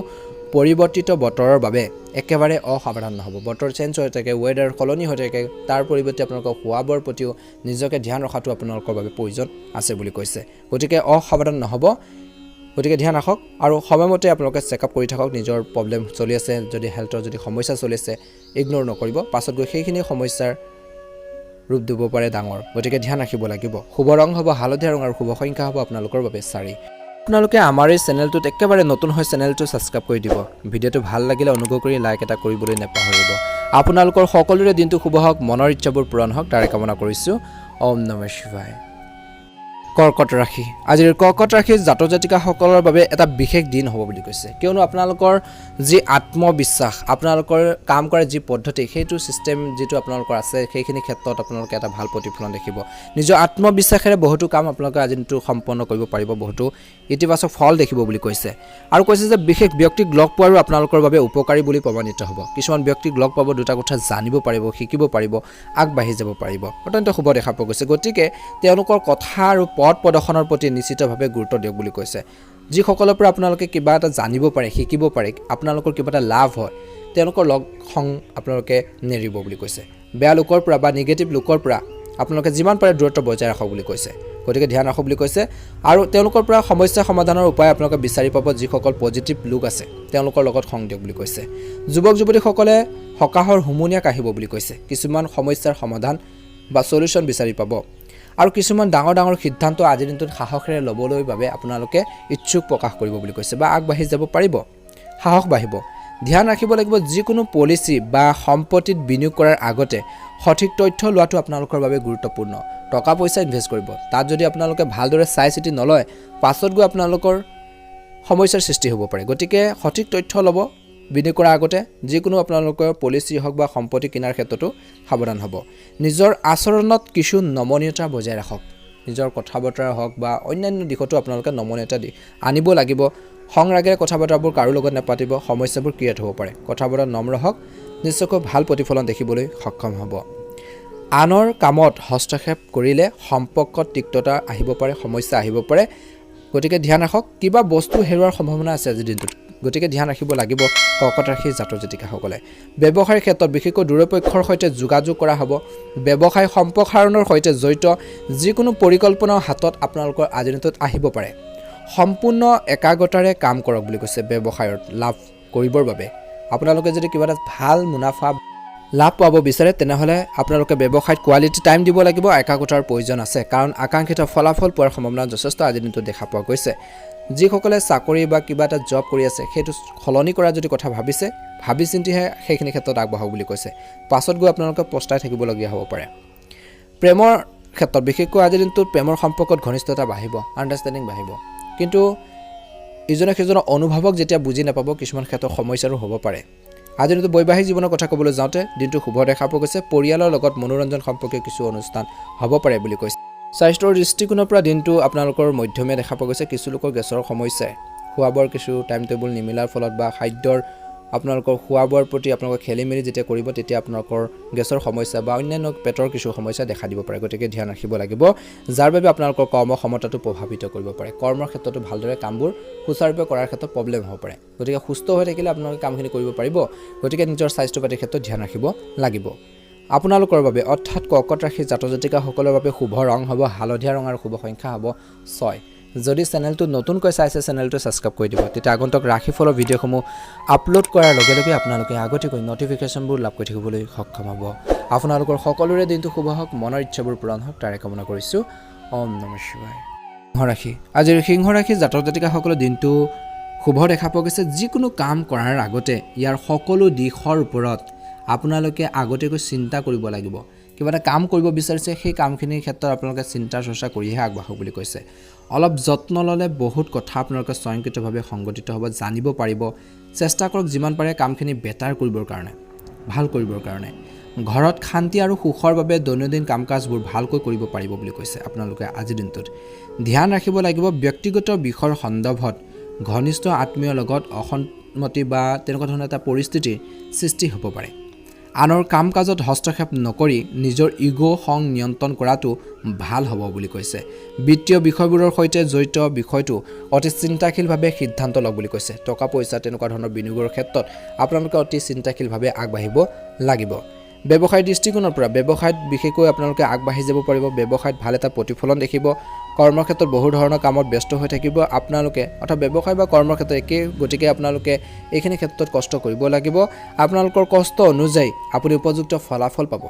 পৰিৱৰ্তিত বতৰৰ বাবে একেবাৰে অসাৱধান নহ'ব। বতৰ চেঞ্জ হৈ থাকে, ৱেডাৰ সলনি হৈ থাকে, তাৰ পৰিৱৰ্তে আপোনালোকৰ খোৱা বোৱাৰ প্ৰতিও নিজকে ধ্যান ৰখাটো আপোনালোকৰ বাবে প্ৰয়োজন আছে বুলি কৈছে। গতিকে অসাৱধান নহ'ব, গতিকে ধ্যান ৰাখক আৰু সময়মতে আপোনালোকে চেকআপ কৰি থাকক। নিজৰ প্ৰব্লেম চলি আছে, যদি হেল্থৰ যদি সমস্যা চলি আছে, ইগন'ৰ নকৰিব, পাছত গৈ সেইখিনি সমস্যাৰ ৰূপ দিব পাৰে ডাঙৰ। গতিকে ধ্যান ৰাখিব লাগিব। শুভ ৰং হ'ব হালধীয়া ৰং আৰু শুভ সংখ্যা হ'ব আপোনালোকৰ বাবে 4। আপোনালোকে আমাৰ এই চেনেলটোত একেবাৰে নতুন হৈ চেনেলটো ছাবস্ক্ৰাইব কৰি দিব। ভিডিঅ'টো ভাল লাগিলে অনুগ্ৰহ কৰি লাইক এটা কৰিবলৈ নাপাহৰিব। আপোনালোকৰ সকলোৰে দিনটো শুভ হওক, মনৰ ইচ্ছাবোৰ পূৰণ হওক, তাৰে কামনা কৰিছোঁ। ওম নমঃ শিৱায়। কৰ্কট ৰাশি। আজিৰ কৰ্কট ৰাশিৰ জাতক জাতিকাসকলৰ বাবে এটা বিশেষ দিন হ'ব বুলি কৈছে। কিয়নো আপোনালোকৰ যি আত্মবিশ্বাস, আপোনালোকৰ কাম কৰাৰ যি পদ্ধতি, সেইটো ছিষ্টেম যিটো আপোনালোকৰ আছে, সেইখিনি ক্ষেত্ৰত আপোনালোকে এটা ভাল প্ৰতিফলন দেখিব। নিজৰ আত্মবিশ্বাসেৰে বহুতো কাম আপোনালোকে আজি দিনটো সম্পন্ন কৰিব পাৰিব, বহুতো ইতিবাচক ফল দেখিব বুলি কৈছে। আৰু কৈছে যে বিশেষ ব্যক্তিক লগ পোৱাৰো আপোনালোকৰ বাবে উপকাৰী বুলি প্ৰমাণিত হ'ব। কিছুমান ব্যক্তিক লগ পাব, দুটা কথা জানিব পাৰিব, শিকিব পাৰিব, আগবাঢ়ি যাব পাৰিব। অত্যন্ত শুভ দেখা পোৱা গৈছে। গতিকে তেওঁলোকৰ কথা আৰু পথ প্ৰদৰ্শনৰ প্ৰতি নিশ্চিতভাৱে গুৰুত্ব দিয়ক বুলি কৈছে। যিসকলৰ পৰা আপোনালোকে কিবা এটা জানিব পাৰে, শিকিব পাৰে, আপোনালোকৰ কিবা এটা লাভ হয়, তেওঁলোকৰ লগ সং আপোনালোকে নেৰিব বুলি কৈছে। বেয়া লোকৰ পৰা বা নিগেটিভ লোকৰ পৰা আপোনালোকে যিমান পাৰে দূৰত্ব বজাই ৰাখক বুলি কৈছে। গতিকে ধ্যান ৰাখক বুলি কৈছে। আৰু তেওঁলোকৰ পৰা সমস্যা সমাধানৰ উপায় আপোনালোকে বিচাৰি পাব। যিসকল পজিটিভ লোক আছে তেওঁলোকৰ লগত সং দিয়ক বুলি কৈছে। যুৱক যুৱতীসকলে সকাহৰ হুমুনিয়াক আহিব বুলি কৈছে। কিছুমান সমস্যাৰ সমাধান বা সলিউশ্যন বিচাৰি পাব। আৰু কিছুমান ডাঙৰ ডাঙৰ সিদ্ধান্ত আজিৰ দিনটোত সাহসেৰে ল'বলৈ বাবে আপোনালোকে ইচ্ছুক প্ৰকাশ কৰিব বুলি কৈছে বা আগবাঢ়ি যাব পাৰিব, সাহস বাঢ়িব। ধ্যান ৰাখিব লাগিব, যিকোনো পলিচি বা সম্পত্তিত বিনিয়োগ কৰাৰ আগতে সঠিক তথ্য লোৱাটো আপোনালোকৰ বাবে গুৰুত্বপূৰ্ণ। টকা পইচা ইনভেষ্ট কৰিব, তাত যদি আপোনালোকে ভালদৰে চাই চিতি নলয়, পাছত গৈ আপোনালোকৰ সমস্যাৰ সৃষ্টি হ'ব পাৰে। গতিকে সঠিক তথ্য ল'ব বিনিয়োগ কৰাৰ আগতে। যিকোনো আপোনালোকৰ পলিচি হওক বা সম্পত্তি কিনাৰ ক্ষেত্ৰতো সাৱধান হ'ব। নিজৰ আচৰণত কিছু নমনীয়তা বজাই ৰাখক। নিজৰ কথা বতৰা হওক বা অন্যান্য দিশতো আপোনালোকে নমনীয়তা আনিব লাগিব। খং ৰাগেৰে কথা বতৰাবোৰ কাৰো লগত নাপাতিব, সমস্যাবোৰ ক্ৰিয়েট হ'ব পাৰে। কথা বতৰা নম্ৰ হওক, নিশ্চয়কৈ ভাল প্ৰতিফলন দেখিবলৈ সক্ষম হ'ব। আনৰ কামত হস্তক্ষেপ কৰিলে সম্পৰ্কত তিক্ততা আহিব পাৰে, সমস্যা আহিব পাৰে। গতিকে ধ্যান ৰাখক। কিবা বস্তু হেৰুৱাৰ সম্ভাৱনা আছে আজিৰ দিনটোত, গতিকে ধ্যান ৰাখিব লাগিব কৰ্কট ৰাশিৰ জাতক জাতিকাসকলে। ব্যৱসায়ৰ ক্ষেত্ৰত বিশেষকৈ দূৰপক্ষৰ সৈতে যোগাযোগ কৰা হ'ব। ব্যৱসায় সম্প্ৰসাৰণৰ সৈতে জড়িত যিকোনো পৰিকল্পনাৰ হাতত আপোনালোকৰ আজিৰ দিনটোত আহিব পাৰে। সম্পূৰ্ণ একাগ্ৰতাৰে কাম কৰক বুলি কৈছে। ব্যৱসায়ত লাভ কৰিবৰ বাবে আপোনালোকে যদি কিবা এটা ভাল মুনাফা লাভ পাব বিচাৰে, তেনেহ'লে আপোনালোকে ব্যৱসায়ত কোৱালিটি টাইম দিব লাগিব। একাগ্ৰতাৰ প্ৰয়োজন আছে, কাৰণ আকাংক্ষিত ফলাফল পোৱাৰ সম্ভাৱনা যথেষ্ট আজিৰ দিনটোত দেখা পোৱা গৈছে। যিসকলে চাকৰি বা কিবা এটা জব কৰি আছে, সেইটো সলনি কৰাৰ যদি কথা ভাবিছে, ভাবি চিন্তিহে সেইখিনি ক্ষেত্ৰত আগবাঢ়ক বুলি কৈছে। পাছত গৈ আপোনালোকে পস্তাই থাকিবলগীয়া হ'ব পাৰে। প্ৰেমৰ ক্ষেত্ৰত বিশেষকৈ আজিৰ দিনটোত প্ৰেমৰ সম্পৰ্কত ঘনিষ্ঠতা বাঢ়িব, আণ্ডাৰষ্টেণ্ডিং বাঢ়িব। কিন্তু ইজনে সিজনৰ অনুভৱক যেতিয়া বুজি নাপাব কিছুমান ক্ষেত্ৰত সমস্যাৰো হ'ব পাৰে। আজিৰ দিনটো বৈবাহিক জীৱনৰ কথা ক'বলৈ যাওঁতে দিনটো শুভ দেখা পোৱা গৈছে। পৰিয়ালৰ লগত মনোৰঞ্জন সম্পৰ্কীয় কিছু অনুষ্ঠান হ'ব পাৰে বুলি কৈছে। স্বাস্থ্যৰ দৃষ্টিকোণৰ পৰা দিনটো আপোনালোকৰ মধ্যমীয়া দেখা পোৱা গৈছে। কিছু লোকৰ গেছৰ সমস্যাই খোৱা বোৱাৰ কিছু টাইম টেবুল নিমিলাৰ ফলত বা খাদ্যৰ আপোনালোকৰ খোৱা বোৱাৰ প্ৰতি আপোনালোকৰ খেলি মেলি যেতিয়া কৰিব তেতিয়া আপোনালোকৰ গেছৰ সমস্যা বা অন্যান্য পেটৰ কিছু সমস্যা দেখা দিব পাৰে। গতিকে ধ্যান ৰাখিব লাগিব, যাৰ বাবে আপোনালোকৰ কৰ্মক্ষমতাটো প্ৰভাৱিত কৰিব পাৰে। কৰ্মৰ ক্ষেত্ৰতো ভালদৰে কামবোৰ সুচাৰুৰূপে কৰাৰ ক্ষেত্ৰত প্ৰব্লেম হ'ব পাৰে। গতিকে সুস্থ হৈ থাকিলে আপোনালোকে কামখিনি কৰিব পাৰিব। গতিকে নিজৰ স্বাস্থ্য পাতিৰ ক্ষেত্ৰত ধ্যান ৰাখিব লাগিব। আপোনালোকৰ বাবে অৰ্থাৎ কৰ্কট ৰাশিৰ জাতক জাতিকাসকলৰ বাবে শুভ ৰং হ'ব হালধীয়া ৰং আৰু শুভ সংখ্যা হ'ব 6। যদি চেনেলটো নতুনকৈ চাইছে চেনেলটো ছাবস্ক্ৰাইব কৰি দিব, তেতিয়া আগন্তুক ৰাশিফলৰ ভিডিঅ'সমূহ আপলোড কৰাৰ লগে লগে আপোনালোকে আগতীয়াকৈ নটিফিকেশ্যনবোৰ লাভ কৰি থাকিবলৈ সক্ষম হ'ব। আপোনালোকৰ সকলোৰে দিনটো শুভ হওক, মনৰ ইচ্ছাবোৰ পূৰণ হওক, তাৰে কামনা কৰিছোঁ। ওম নমঃ শিৱায়। সিংহ ৰাশি, আজিৰ সিংহ ৰাশিৰ জাতক জাতিকাসকলৰ দিনটো শুভ দেখা পোৱা গৈছে। যিকোনো কাম কৰাৰ আগতে ইয়াৰ সকলো দিশৰ ওপৰত আপোনালোকে আগতীয়াকৈ চিন্তা কৰিব লাগিব। কিবা এটা কাম কৰিব বিচাৰিছে সেই কামখিনিৰ ক্ষেত্ৰত আপোনালোকে চিন্তা চৰ্চা কৰিহে আগবাঢ়ক বুলি কৈছে। অলপ যত্ন ল'লে বহুত কথা আপোনালোকে স্বয়ংক্ৰিয়ভাৱে সংগঠিত হ'ব, জানিব পাৰিব। চেষ্টা কৰক যিমান পাৰে কামখিনি বেটাৰ কৰিবৰ কাৰণে, ভাল কৰিবৰ কাৰণে। ঘৰত শান্তি আৰু সুখৰ বাবে দৈনন্দিন কাম কাজবোৰ ভালকৈ কৰিব পাৰিব বুলি কৈছে। আপোনালোকে আজিৰ দিনটোত ধ্যান ৰাখিব লাগিব ব্যক্তিগত বিষয়ৰ সন্দৰ্ভত ঘনিষ্ঠ আত্মীয়ৰ লগত অসন্মতি বা তেনেকুৱা ধৰণৰ এটা পৰিস্থিতিৰ সৃষ্টি হ'ব পাৰে। আনৰ কাম কাজত হস্তক্ষেপ নকৰি নিজৰ ইগ' খং নিয়ন্ত্ৰণ কৰাটো ভাল হ'ব বুলি কৈছে। বিত্তীয় বিষয়বোৰৰ সৈতে জড়িত বিষয়টো অতি চিন্তাশীলভাৱে সিদ্ধান্ত লওক বুলি কৈছে। টকা পইচা তেনেকুৱা ধৰণৰ বিনিয়োগৰ ক্ষেত্ৰত আপোনালোকে অতি চিন্তাশীলভাৱে আগবাঢ়িব লাগিব। ব্যৱসায়ৰ দৃষ্টিকোণৰ পৰা ব্যৱসায়ত বিশেষকৈ আপোনালোকে আগবাঢ়ি যাব পাৰিব। ব্যৱসায়ত ভাল এটা প্ৰতিফলন দেখিব। কৰ্মক্ষেত্ৰত বহু ধৰণৰ কামত ব্যস্ত হৈ থাকিব আপোনালোকে, অৰ্থাৎ ব্যৱসায় বা কৰ্মক্ষেত্ৰত একেই। গতিকে আপোনালোকে এইখিনি ক্ষেত্ৰত কষ্ট কৰিব লাগিব। আপোনালোকৰ কষ্ট অনুযায়ী আপুনি উপযুক্ত ফলাফল পাব।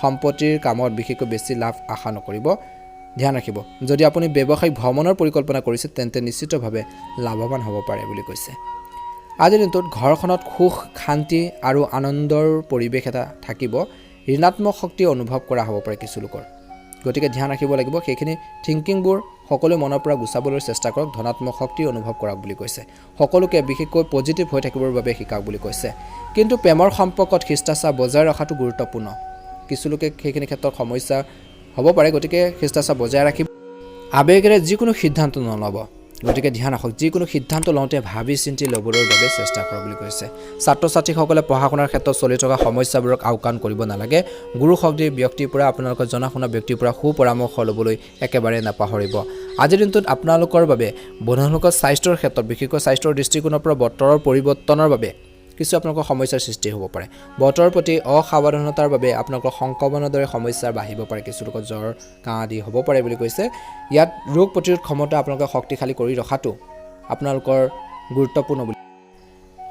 সম্পত্তিৰ কামত বিশেষকৈ বেছি লাভ আশা নকৰিব, ধ্যান ৰাখিব। যদি আপুনি ব্যৱসায়িক ভ্ৰমণৰ পৰিকল্পনা কৰিছে তেন্তে নিশ্চিতভাৱে লাভৱান হ'ব পাৰে বুলি কৈছে। আজিৰ দিনটোত ঘৰখনত সুখ শান্তি আৰু আনন্দৰ পৰিৱেশ এটা থাকিব। ঋণাত্মক শক্তি অনুভৱ কৰা হ'ব পাৰে কিছু লোকৰ। গতিকে ধ্যান ৰাখিব লাগিব। সেইখিনি থিংকিংবোৰ সকলো মনৰ পৰা গুচাবলৈ চেষ্টা কৰক। ধনাত্মক শক্তি অনুভৱ কৰক বুলি কৈছে। সকলোকে বিশেষকৈ পজিটিভ হৈ থাকিবৰ বাবে শিকাওক বুলি কৈছে। কিন্তু প্ৰেমৰ সম্পৰ্কত শিষ্টাচাৰ বজাই ৰখাটো গুৰুত্বপূৰ্ণ। কিছু লোকে সেইখিনি ক্ষেত্ৰত সমস্যা হ'ব পাৰে। গতিকে শিষ্টাচাৰ বজাই ৰাখিব। আৱেগেৰে যিকোনো সিদ্ধান্ত নল'ব। গতিকে ধ্যান ৰাখক, যিকোনো সিদ্ধান্ত লওঁতে ভাবি চিন্তি ল'বলৈ বাবে চেষ্টা কৰক বুলি কৈছে। ছাত্ৰ ছাত্ৰীসকলে পঢ়া শুনাৰ ক্ষেত্ৰত চলি থকা সমস্যাবোৰক আওকাণ কৰিব নালাগে। গুৰু শক্তিৰ ব্যক্তিৰ পৰা আপোনালোকৰ জনা শুনা ব্যক্তিৰ পৰা সুপৰামৰ্শ ল'বলৈ একেবাৰে নাপাহৰিব। আজিৰ দিনটোত আপোনালোকৰ বাবে বন্ধুসকলৰ স্বাস্থ্যৰ ক্ষেত্ৰত বিশেষকৈ স্বাস্থ্যৰ দৃষ্টিকোণৰ পৰা বতৰৰ পৰিৱৰ্তনৰ বাবে কিছু আপোনালোকৰ সমস্যাৰ সৃষ্টি হ'ব পাৰে। বতৰৰ প্ৰতি অসাৱধানতাৰ বাবে আপোনালোকৰ সংক্ৰমণৰ দৰে সমস্যা বাঢ়িব পাৰে। কিছু লোকৰ জ্বৰ কাহ আদি হ'ব পাৰে বুলি কৈছে। ইয়াত ৰোগ প্ৰতিৰোধ ক্ষমতা আপোনালোকে শক্তিশালী কৰি ৰখাটো আপোনালোকৰ গুৰুত্বপূৰ্ণ বুলি।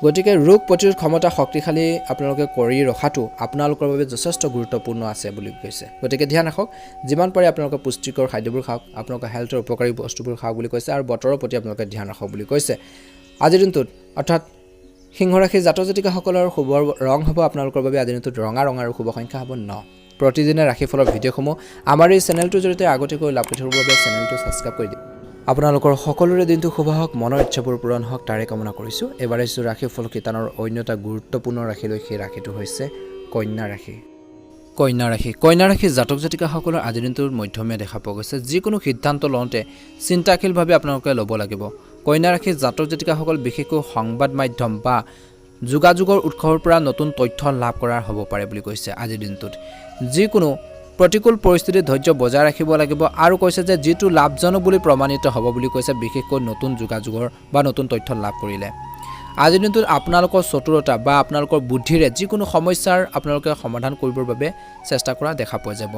গতিকে ৰোগ প্ৰতিৰোধ ক্ষমতা শক্তিশালী আপোনালোকে কৰি ৰখাটো আপোনালোকৰ বাবে যথেষ্ট গুৰুত্বপূৰ্ণ আছে বুলি কৈছে। গতিকে ধ্যান ৰাখক, যিমান পাৰে আপোনালোকে পুষ্টিকৰ খাদ্যবোৰ খাওক, আপোনালোকৰ হেল্থৰ উপকাৰী বস্তুবোৰ খাওক বুলি কৈছে। আৰু বতৰৰ প্ৰতি আপোনালোকে ধ্যান ৰাখক বুলি কৈছে। আজিৰ দিনটোত অৰ্থাৎ সিংহ ৰাশিৰ জাতক জাতিকাসকলৰ শুভ ৰং হ'ব আপোনালোকৰ বাবে আজিৰ দিনটোত ৰঙা ৰং আৰু শুভ সংখ্যা হ'ব 9। প্ৰতিদিনে ৰাশিফলৰ ভিডিঅ'সমূহ আমাৰ এই চেনেলটোৰ জৰিয়তে আগতীয়াকৈ লাভ কৰি থকাৰ বাবে চেনেলটো ছাবস্ক্ৰাইব কৰি দিয়ক। আপোনালোকৰ সকলোৰে দিনটো শুভ হওক, মনৰ ইচ্ছাবোৰ পূৰণ হওক, তাৰে কামনা কৰিছোঁ। এবাৰ আহিছোঁ ৰাশিফল শিতানৰ অন্য এটা গুৰুত্বপূৰ্ণ ৰাশিলৈ। সেই ৰাশিটো হৈছে কন্যা ৰাশি। কন্যা ৰাশিৰ জাতক জাতিকাসকলৰ আজিৰ দিনটোৰ মধ্যমীয়া দেখা পোৱা গৈছে। যিকোনো সিদ্ধান্ত লওঁতে চিন্তাশীলভাৱে আপোনালোকে ল'ব লাগিব। কন্যা ৰাশিৰ জাতক জাতিকাসকল বিশেষকৈ সংবাদ মাধ্যম বা যোগাযোগৰ উৎসৰ পৰা নতুন তথ্য লাভ কৰাৰ হ'ব পাৰে বুলি কৈছে। আজিৰ দিনটোত যিকোনো প্ৰতিকূল পৰিস্থিতিত ধৈৰ্য বজাই ৰাখিব লাগিব আৰু কৈছে যে যিটো লাভজনক বুলি প্ৰমাণিত হ'ব বুলি কৈছে, বিশেষকৈ নতুন যোগাযোগৰ বা নতুন তথ্য লাভ কৰিলে। আজিৰ দিনটোত আপোনালোকৰ চতুৰতা বা আপোনালোকৰ বুদ্ধিৰে যিকোনো সমস্যাৰ আপোনালোকে সমাধান কৰিবৰ বাবে চেষ্টা কৰা দেখা পোৱা যাব।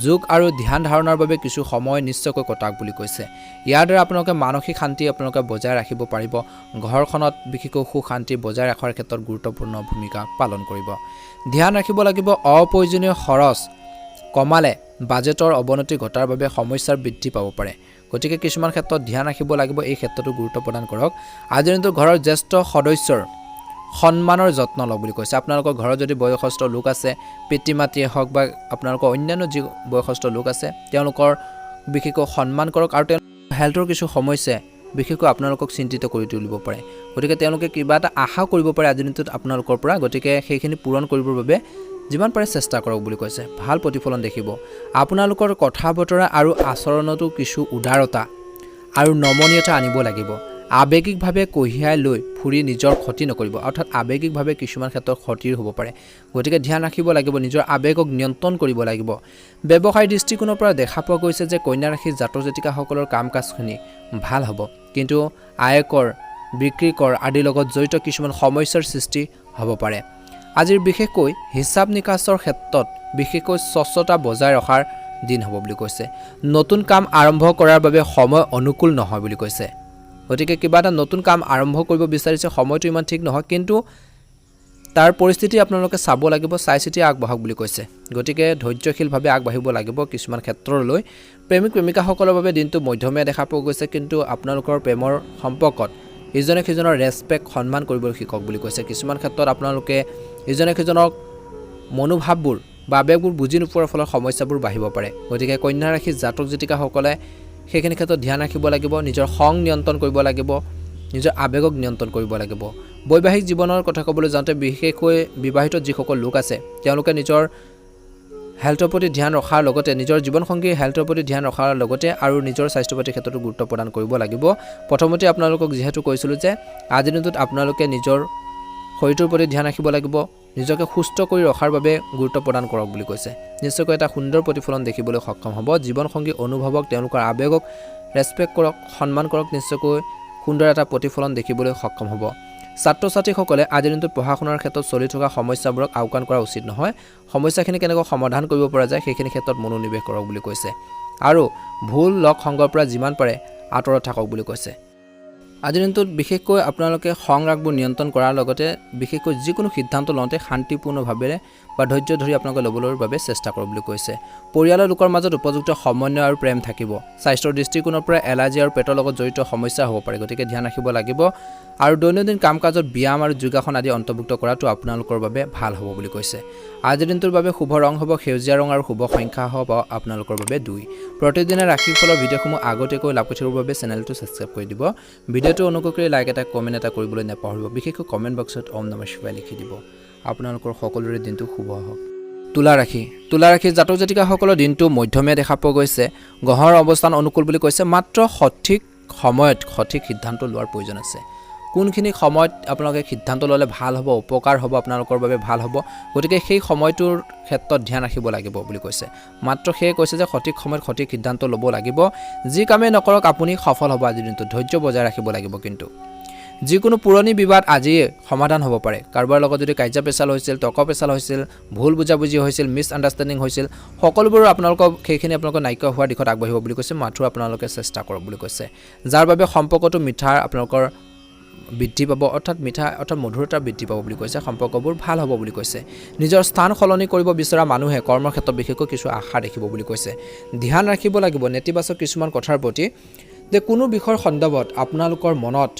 যোগ আৰু ধ্যান ধাৰণাৰ বাবে কিছু সময় নিশ্চয়কৈ কটাওক বুলি কৈছে। ইয়াৰ দ্বাৰা আপোনালোকে মানসিক শান্তি আপোনালোকে বজাই ৰাখিব পাৰিব। ঘৰখনত বিশেষকৈ সুখ শান্তি বজাই ৰখাৰ ক্ষেত্ৰত গুৰুত্বপূৰ্ণ ভূমিকা পালন কৰিব। ধ্যান ৰাখিব লাগিব অপ্ৰয়োজনীয় খৰচ কমালে বাজেটৰ অৱনতি ঘটাৰ বাবে সমস্যাৰ বৃদ্ধি পাব পাৰে। গতিকে কিছুমান ক্ষেত্ৰত ধ্যান ৰাখিব লাগিব, এই ক্ষেত্ৰতো গুৰুত্ব প্ৰদান কৰক। আজিৰ দিনটো ঘৰৰ জ্যেষ্ঠ সদস্যৰ সন্মানৰ যত্ন লওক বুলি কৈছে। আপোনালোকৰ ঘৰত যদি বয়সস্থ লোক আছে, পিতৃ মাতৃয়ে হওক বা আপোনালোকৰ অন্যান্য যি বয়সস্থ লোক আছে, তেওঁলোকৰ বিশেষকৈ সন্মান কৰক। আৰু তেওঁলোকৰ হেল্থৰ কিছু সমস্যা বিশেষকৈ আপোনালোকক চিন্তিত কৰি তুলিব পাৰে। গতিকে তেওঁলোকে কিবা এটা আশা কৰিব পাৰে আজিৰ দিনটোত আপোনালোকৰ পৰা। গতিকে সেইখিনি পূৰণ কৰিবৰ বাবে যিমান পাৰে চেষ্টা কৰক বুলি কৈছে। ভাল প্ৰতিফলন দেখিব। আপোনালোকৰ কথা বতৰা আৰু আচৰণতো কিছু উদাৰতা আৰু নমনীয়তা আনিব লাগিব। আৱেগিকভাৱে কঢ়িয়াই লৈ ফুৰি নিজৰ ক্ষতি নকৰিব, অৰ্থাৎ আৱেগিকভাৱে কিছুমান ক্ষেত্ৰত ক্ষতিৰ হ'ব পাৰে। গতিকে ধ্যান ৰাখিব লাগিব, নিজৰ আৱেগক নিয়ন্ত্ৰণ কৰিব লাগিব। ব্যৱসায়ৰ দৃষ্টিকোণৰ পৰা দেখা পোৱা গৈছে যে কন্যা ৰাশিৰ জাতক জাতিকাসকলৰ কাম কাজখিনি ভাল হ'ব, কিন্তু আয়কৰ, বিক্ৰী কৰ আদিৰ লগত জড়িত কিছুমান সমস্যাৰ সৃষ্টি হ'ব পাৰে। আজিৰ বিশেষকৈ হিচাপ নিকাচৰ ক্ষেত্ৰত বিশেষকৈ স্বচ্ছতা বজাই ৰখাৰ দিন হ'ব বুলি কৈছে। নতুন কাম আৰম্ভ কৰাৰ বাবে সময় অনুকূল নহয় বুলি কৈছে। গতিকে কিবা এটা নতুন কাম আৰম্ভ কৰিব বিচাৰিছে, সময়টো ইমান ঠিক নহয়, কিন্তু তাৰ পৰিস্থিতি আপোনালোকে চাব লাগিব, চাই চিতি আগবাঢ়ক বুলি কৈছে। গতিকে ধৈৰ্যশীলভাৱে আগবাঢ়িব লাগিব কিছুমান ক্ষেত্ৰলৈ। প্ৰেমিক প্ৰেমিকাসকলৰ বাবে দিনটো মধ্যমীয়া দেখা পোৱা গৈছে, কিন্তু আপোনালোকৰ প্ৰেমৰ সম্পৰ্কত ইজনে সিজনৰ ৰেচপেক্ট সন্মান কৰিবলৈ শিকক বুলি কৈছে। কিছুমান ক্ষেত্ৰত আপোনালোকে ইজনে সিজনক মনোভাৱবোৰ বা আৱেগবোৰ বুজি নোপোৱাৰ ফলত সমস্যাবোৰ বাঢ়িব পাৰে। গতিকে কন্যা ৰাশিৰ জাতক জাতিকাসকলে সেইখিনি ক্ষেত্ৰত ধ্যান ৰাখিব লাগিব, নিজৰ খং নিয়ন্ত্ৰণ কৰিব লাগিব, নিজৰ আৱেগক নিয়ন্ত্ৰণ কৰিব লাগিব। বৈবাহিক জীৱনৰ কথা ক'বলৈ যাওঁতে বিশেষকৈ বিবাহিত যিসকল লোক আছে তেওঁলোকে নিজৰ হেল্থৰ প্ৰতি ধ্যান ৰখাৰ লগতে, নিজৰ জীৱনসংগীৰ হেল্থৰ প্ৰতি ধ্যান ৰখাৰ লগতে আৰু নিজৰ স্বাস্থ্য পাতিৰ ক্ষেত্ৰতো গুৰুত্ব প্ৰদান কৰিব লাগিব। প্ৰথমতে আপোনালোকক যিহেতু কৈছিলোঁ যে আজিৰ দিনটোত আপোনালোকে নিজৰ শৰীৰটোৰ প্ৰতি ধ্যান ৰাখিব লাগিব, নিজকে সুস্থ কৰি ৰখাৰ বাবে গুৰুত্ব প্ৰদান কৰক বুলি কৈছে। নিশ্চয়কৈ এটা সুন্দৰ প্ৰতিফলন দেখিবলৈ সক্ষম হ'ব। জীৱনসংগী অনুভৱক, তেওঁলোকৰ আৱেগক ৰেচপেক্ট কৰক, সন্মান কৰক, নিশ্চয়কৈ সুন্দৰ এটা প্ৰতিফলন দেখিবলৈ সক্ষম হ'ব। ছাত্ৰ ছাত্ৰীসকলে আজিৰ দিনটোত পঢ়া শুনাৰ ক্ষেত্ৰত চলি থকা সমস্যাবোৰক আওকাণ কৰা উচিত নহয়। সমস্যাখিনি কেনেকৈ সমাধান কৰিব পৰা যায় সেইখিনি ক্ষেত্ৰত মনোনিৱেশ কৰক বুলি কৈছে। আৰু ভুল লগ সংগৰ পৰা যিমান পাৰে আঁতৰত থাকক বুলি কৈছে। আজিৰ দিনটোত বিশেষকৈ আপোনালোকে খং ৰাগবোৰ নিয়ন্ত্ৰণ কৰাৰ লগতে বিশেষকৈ যিকোনো সিদ্ধান্ত লওঁতে শান্তিপূৰ্ণভাৱে বা ধৈৰ্য ধৰি আপোনালোকে ল'বলৈ বাবে চেষ্টা কৰক বুলি কৈছে। পৰিয়ালৰ লোকৰ মাজত উপযুক্ত সমন্বয় আৰু প্ৰেম থাকিব। স্বাস্থ্যৰ দৃষ্টিকোণৰ পৰা এলাৰ্জি আৰু পেটৰ লগত জড়িত সমস্যা হ'ব পাৰে, গতিকে ধ্যান ৰাখিব লাগিব। আৰু দৈনন্দিন কাম কাজত ব্যায়াম আৰু যোগাসন আদি অন্তৰ্ভুক্ত কৰাটো আপোনালোকৰ বাবে ভাল হ'ব বুলি কৈছে। আজিৰ দিনটোৰ বাবে শুভ ৰং হ'ব সেউজীয়া ৰং আৰু শুভ সংখ্যা হ'ব আপোনালোকৰ বাবে 2। প্ৰতিদিনে ৰাশিফলৰ ভিডিঅ'সমূহ আগতীয়াকৈ লাভ কৰি থাকিবৰ বাবে চেনেলটো ছাবস্ক্ৰাইব কৰি দিব। ভিডিঅ'টো অনুগ্ৰহ কৰি লাইক এটা, কমেণ্ট এটা কৰিবলৈ নাপাহৰিব। বিশেষকৈ কমেণ্ট বক্সত ওম নমঃ শিৱায় লিখি দিব। আপোনালোকৰ সকলোৰে দিনটো শুভ হওক। তুলা ৰাশিৰ জাতক জাতিকাসকলৰ দিনটো মধ্যমীয়া দেখা পোৱা গৈছে। গ্ৰহৰ অৱস্থান অনুকূল বুলি কৈছে, মাত্ৰ সঠিক সময়ত সঠিক সিদ্ধান্ত লোৱাৰ প্ৰয়োজন আছে। কোনখিনি সময়ত আপোনালোকে সিদ্ধান্ত ল'লে ভাল হ'ব, উপকাৰ হ'ব, আপোনালোকৰ বাবে ভাল হ'ব, গতিকে সেই সময়টোৰ ক্ষেত্ৰত ধ্যান ৰাখিব লাগিব বুলি কৈছে। মাত্ৰ সেয়ে কৈছে যে সঠিক সময়ত সঠিক সিদ্ধান্ত ল'ব লাগিব। যি কামেই নকৰক আপুনি সফল হ'ব আজিৰ দিনটোত, ধৈৰ্য বজাই ৰাখিব লাগিব। কিন্তু যিকোনো পুৰণি বিবাদ আজিয়ে সমাধান হ'ব পাৰে। কাৰোবাৰ লগত যদি কাজিয়া পেচাল হৈছিল, তৰ্ক পেচাল হৈছিল, ভুল বুজাবুজি হৈছিল, মিছ আণ্ডাৰষ্টেণ্ডিং হৈছিল, সকলোবোৰ সেইখিনি আপোনালোকৰ নাইকিয়া হোৱাৰ দিশত আগবাঢ়িব বুলি কৈছে। মাথো আপোনালোকে চেষ্টা কৰক বুলি কৈছে, যাৰ বাবে সম্পৰ্কটো মিঠা আপোনালোকৰ বৃদ্ধি পাব, অৰ্থাৎ মধুৰতা বৃদ্ধি পাব বুলি কৈছে। সম্পৰ্কবোৰ ভাল হ'ব বুলি কৈছে। নিজৰ স্থান সলনি কৰিব বিচৰা মানুহে কৰ্মৰ ক্ষেত্ৰত বিশেষকৈ কিছু আশা দেখিব বুলি কৈছে। ধ্যান ৰাখিব লাগিব নেতিবাচক কিছুমান কথাৰ প্ৰতি, যে কোনো বিষয়ৰ সন্দৰ্ভত আপোনালোকৰ মনত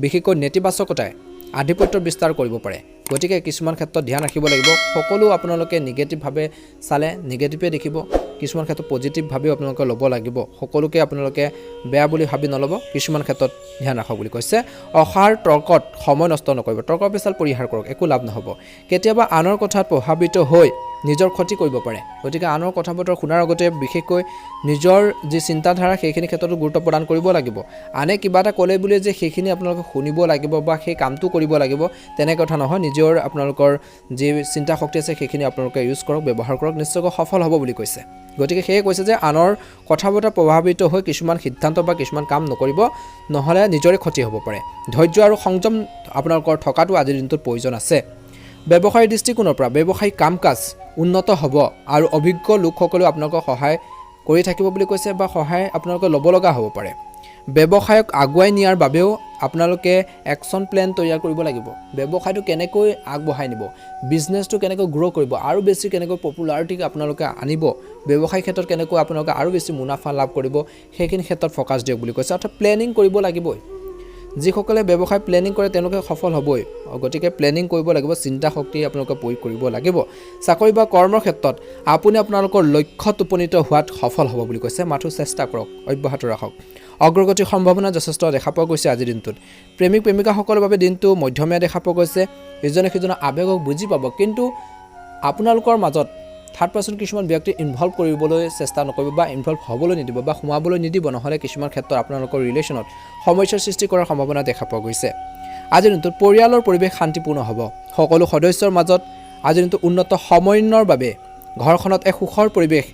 বিশেষকৈ নেতিবাচকতাই আধিপত্য বিস্তাৰ কৰিব পাৰে। গতিকে কিছুমান ক্ষেত্ৰত ধ্যান ৰাখিব লাগিব। সকলো আপোনালোকে নিগেটিভভাৱে চালে নিগেটিভে দেখিব, কিছুমান ক্ষেত্ৰত পজিটিভভাৱেও আপোনালোকে ল'ব লাগিব। সকলোকে আপোনালোকে বেয়া বুলি ভাবি নল'ব, কিছুমান ক্ষেত্ৰত ধ্যান ৰাখক বুলি কৈছে। অসাৰ তৰ্কত সময় নষ্ট নকৰিব, তৰ্ক পেচাল পৰিহাৰ কৰক, একো লাভ নহ'ব। কেতিয়াবা আনৰ কথাত প্ৰভাৱিত হৈ নিজৰ ক্ষতি কৰিব পাৰে। গতিকে আনৰ কথা বতৰা শুনাৰ আগতে বিশেষকৈ নিজৰ যি চিন্তাধাৰা সেইখিনি ক্ষেত্ৰতো গুৰুত্ব প্ৰদান কৰিব লাগিব। আনে কিবা এটা ক'লে বুলি যে সেইখিনি আপোনালোকে শুনিব লাগিব বা সেই কামটো কৰিব লাগিব তেনে কথা নহয়। নিজৰ আপোনালোকৰ যি চিন্তা শক্তি আছে সেইখিনি আপোনালোকে ইউজ কৰক, ব্যৱহাৰ কৰক, নিশ্চয়কৈ সফল হ'ব বুলি কৈছে। গতিকে সেয়ে কৈছে যে আনৰ কথা বতৰা প্ৰভাৱিত হৈ কিছুমান সিদ্ধান্ত বা কিছুমান কাম নকৰিব, নহ'লে নিজৰে ক্ষতি হ'ব পাৰে। ধৈৰ্য আৰু সংযম আপোনালোকৰ থকাটো আজিৰ দিনটোত প্ৰয়োজন আছে। ব্যৱসায়ৰ দৃষ্টিকোণৰ পৰা ব্যৱসায়িক কাম কাজ উন্নত হ'ব আৰু অভিজ্ঞ লোকসকলেও আপোনালোকক সহায় কৰি থাকিব বুলি কৈছে বা সহায় আপোনালোকে ল'ব লগা হ'ব পাৰে। ব্যৱসায়ক আগুৱাই নিয়াৰ বাবেও আপোনালোকে একশ্যন প্লেন তৈয়াৰ কৰিব লাগিব। ব্যৱসায়টো কেনেকৈ আগবঢ়াই নিব, বিজনেছটো কেনেকৈ গ্ৰ' কৰিব, আৰু বেছি কেনেকৈ পপুলাৰিটি আপোনালোকে আনিব, ব্যৱসায় ক্ষেত্ৰত কেনেকৈ আপোনালোকে আৰু বেছি মুনাফা লাভ কৰিব, সেইখিনি ক্ষেত্ৰত ফ'কাছ দিয়ক বুলি কৈছে। অৰ্থাৎ প্লেনিং কৰিব লাগিবই। যিসকলে ব্যৱসায় প্লেনিং কৰে তেওঁলোকে সফল হ'বই গতিকে প্লেনিং কৰিব লাগিব চিন্তা শক্তি আপোনালোকে প্ৰয়োগ কৰিব লাগিব চাকৰি বা কৰ্মৰ ক্ষেত্ৰত আপুনি আপোনালোকৰ লক্ষ্যত উপনীত হোৱাত সফল হ'ব বুলি কৈছে মাথো চেষ্টা কৰক অব্যাহত ৰাখক অগ্ৰগতিৰ সম্ভাৱনা যথেষ্ট দেখা পোৱা গৈছে আজিৰ দিনটোত প্ৰেমিক প্ৰেমিকাসকলৰ বাবে দিনটো মধ্যমীয়া দেখা পোৱা গৈছে ইজনে সিজনৰ আৱেগক বুজি পাব কিন্তু আপোনালোকৰ মাজত থাৰ্ড পাৰ্চন কিছুমান ব্যক্তি ইনভলভ কৰিবলৈ চেষ্টা নকৰিব বা ইনভলভ হ'বলৈ নিদিব বা সোমাবলৈ নিদিব নহ'লে কিছুমান ক্ষেত্ৰত আপোনালোকৰ ৰিলেশ্যনত সমস্যাৰ সৃষ্টি কৰাৰ সম্ভাৱনা দেখা পোৱা গৈছে আজিৰ দিনটোত পৰিয়ালৰ পৰিৱেশ শান্তিপূৰ্ণ হ'ব সকলো সদস্যৰ মাজত আজিৰ দিনটো উন্নত সমন্বয়ৰ বাবে ঘৰখনত এক সুখৰ পৰিৱেশ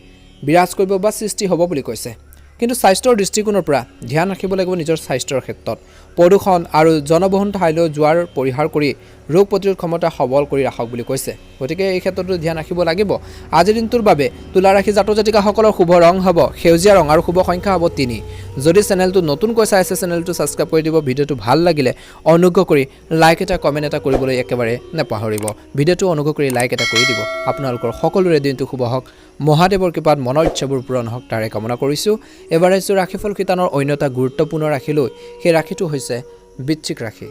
বিৰাজ কৰিব বা সৃষ্টি হ'ব বুলি কৈছে কিন্তু স্বাস্থ্যৰ দৃষ্টিকোণৰ পৰা ধ্যান ৰাখিব লাগিব নিজৰ স্বাস্থ্যৰ ক্ষেত্ৰত প্ৰদূষণ আৰু জনবহুল ঠাইলৈ যোৱাৰ পৰিহাৰ কৰি ৰোগ প্ৰতিৰোধ ক্ষমতা সবল কৰি ৰাখক বুলি কৈছে গতিকে এই ক্ষেত্ৰতো ধ্যান ৰাখিব লাগিব আজিৰ দিনটোৰ বাবে তুলা ৰাশি জাতক জাতিকাসকলৰ শুভ ৰং হ'ব সেউজীয়া ৰং আৰু শুভ সংখ্যা হ'ব 3 যদি চেনেলটো নতুনকৈ চাই আছে চেনেলটো ছাবস্ক্ৰাইব কৰি দিব ভিডিঅ'টো ভাল লাগিলে অনুগ্ৰহ কৰি লাইক এটা কমেণ্ট এটা কৰিবলৈ একেবাৰে নাপাহৰিব ভিডিঅ'টো অনুগ্ৰহ কৰি লাইক এটা কৰি দিব আপোনালোকৰ সকলোৰে দিনটো শুভ হওক মহাদেৱৰ কৃপাত মনৰ ইচ্ছাবোৰ পূৰণ হওক তাৰে কামনা কৰিছোঁ এবাৰ আহিছোঁ ৰাশিফল শিতানৰ অন্য এটা গুৰুত্বপূৰ্ণ ৰাশিলৈ সেই ৰাশিটো হৈছে বৃশ্চিক ৰাশি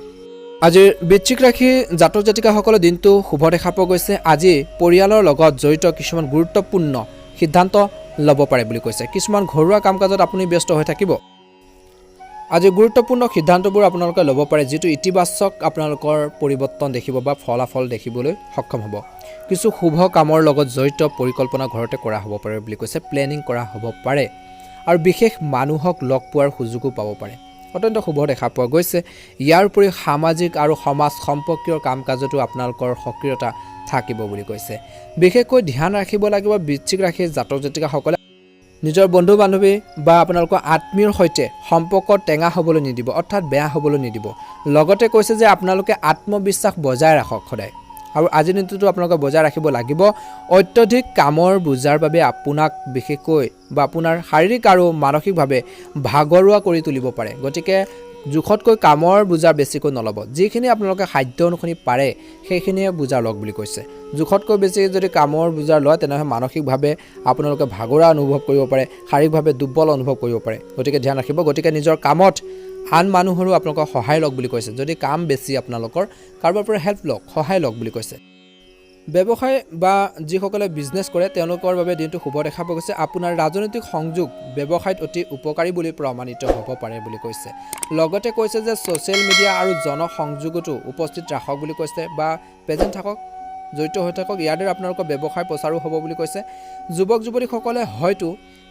আজিৰ বৃশ্চিক ৰাশি জাতক জাতিকাসকলৰ দিনটো শুভ দেখা পোৱা গৈছে আজি পৰিয়ালৰ লগত জড়িত কিছুমান গুৰুত্বপূৰ্ণ সিদ্ধান্ত ল'ব পাৰে বুলি কৈছে কিছুমান ঘৰুৱা কাম কাজত আপুনি ব্যস্ত হৈ থাকিব আজি গুৰুত্বপূৰ্ণ সিদ্ধান্তবোৰ আপোনালোকে ল'ব পাৰে যিটো ইতিবাচক আপোনালোকৰ পৰিৱৰ্তন দেখিব বা ফলাফল দেখিবলৈ সক্ষম হ'ব কিছু শুভ কামৰ লগত জড়িত পৰিকল্পনা ঘৰতে কৰা হ'ব পাৰে বুলি কৈছে প্লেনিং কৰা হ'ব পাৰে আৰু বিশেষ মানুহক লগ পোৱাৰ সুযোগো পাব পাৰে অত্যন্ত শুভ দেখা পোৱা গৈছে ইয়াৰ উপৰি সামাজিক আৰু সমাজ সম্পৰ্কীয় কাম কাজতো আপোনালোকৰ সক্ৰিয়তা থাকিব বুলি কৈছে বিশেষকৈ ধ্যান ৰাখিব লাগিব বৃশ্চিক ৰাশিৰ জাতক জাতিকাসকলে নিজৰ বন্ধু বান্ধৱী বা আপোনালোকৰ আত্মীয়ৰ সৈতে সম্পৰ্ক টেঙা হ'বলৈ নিদিব অৰ্থাৎ বেয়া হ'বলৈ নিদিব লগতে কৈছে যে আপোনালোকে আত্মবিশ্বাস বজাই ৰাখক সদায় আৰু আজিৰ দিনটোতো আপোনালোকে বজাই ৰাখিব লাগিব অত্যধিক কামৰ বোজাৰ বাবে আপোনাক বিশেষকৈ বা আপোনাৰ শাৰীৰিক আৰু মানসিকভাৱে ভাগৰুৱা কৰি তুলিব পাৰে গতিকে জোখতকৈ কামৰ বোজা বেছিকৈ নল'ব যিখিনি আপোনালোকে সাধ্য অনুসৰি পাৰে সেইখিনিয়ে বোজা লওক বুলি কৈছে জোখতকৈ বেছি যদি কামৰ বোজা লয় তেনেহ'লে মানসিকভাৱে আপোনালোকে ভাগৰুৱা অনুভৱ কৰিব পাৰে শাৰীৰিকভাৱে দুৰ্বল অনুভৱ কৰিব পাৰে গতিকে ধ্যান ৰাখিব গতিকে নিজৰ কামত আন মানুহৰো আপোনালোকক সহায় লওক বুলি কৈছে যদি কাম বেছি আপোনালোকৰ কাৰোবাৰ পৰা হেল্প লওক সহায় লওক বুলি কৈছে ব্যৱসায় বা যিসকলে বিজনেছ কৰে তেওঁলোকৰ বাবে দিনটো শুভ দেখা পোৱা গৈছে আপোনাৰ ৰাজনৈতিক সংযোগ ব্যৱসায়ত অতি উপকাৰী বুলি প্ৰমাণিত হ'ব পাৰে বুলি কৈছে লগতে কৈছে যে ছ'চিয়েল মিডিয়া আৰু জনসংযোগতো উপস্থিত ৰাখক বুলি কৈছে বা প্ৰেজেণ্ট থাকক জড়িত হৈ থাকক ইয়াৰ দ্বাৰা আপোনালোকৰ ব্যৱসায় প্ৰচাৰো হ'ব বুলি কৈছে যুৱক যুৱতীসকলে হয়তো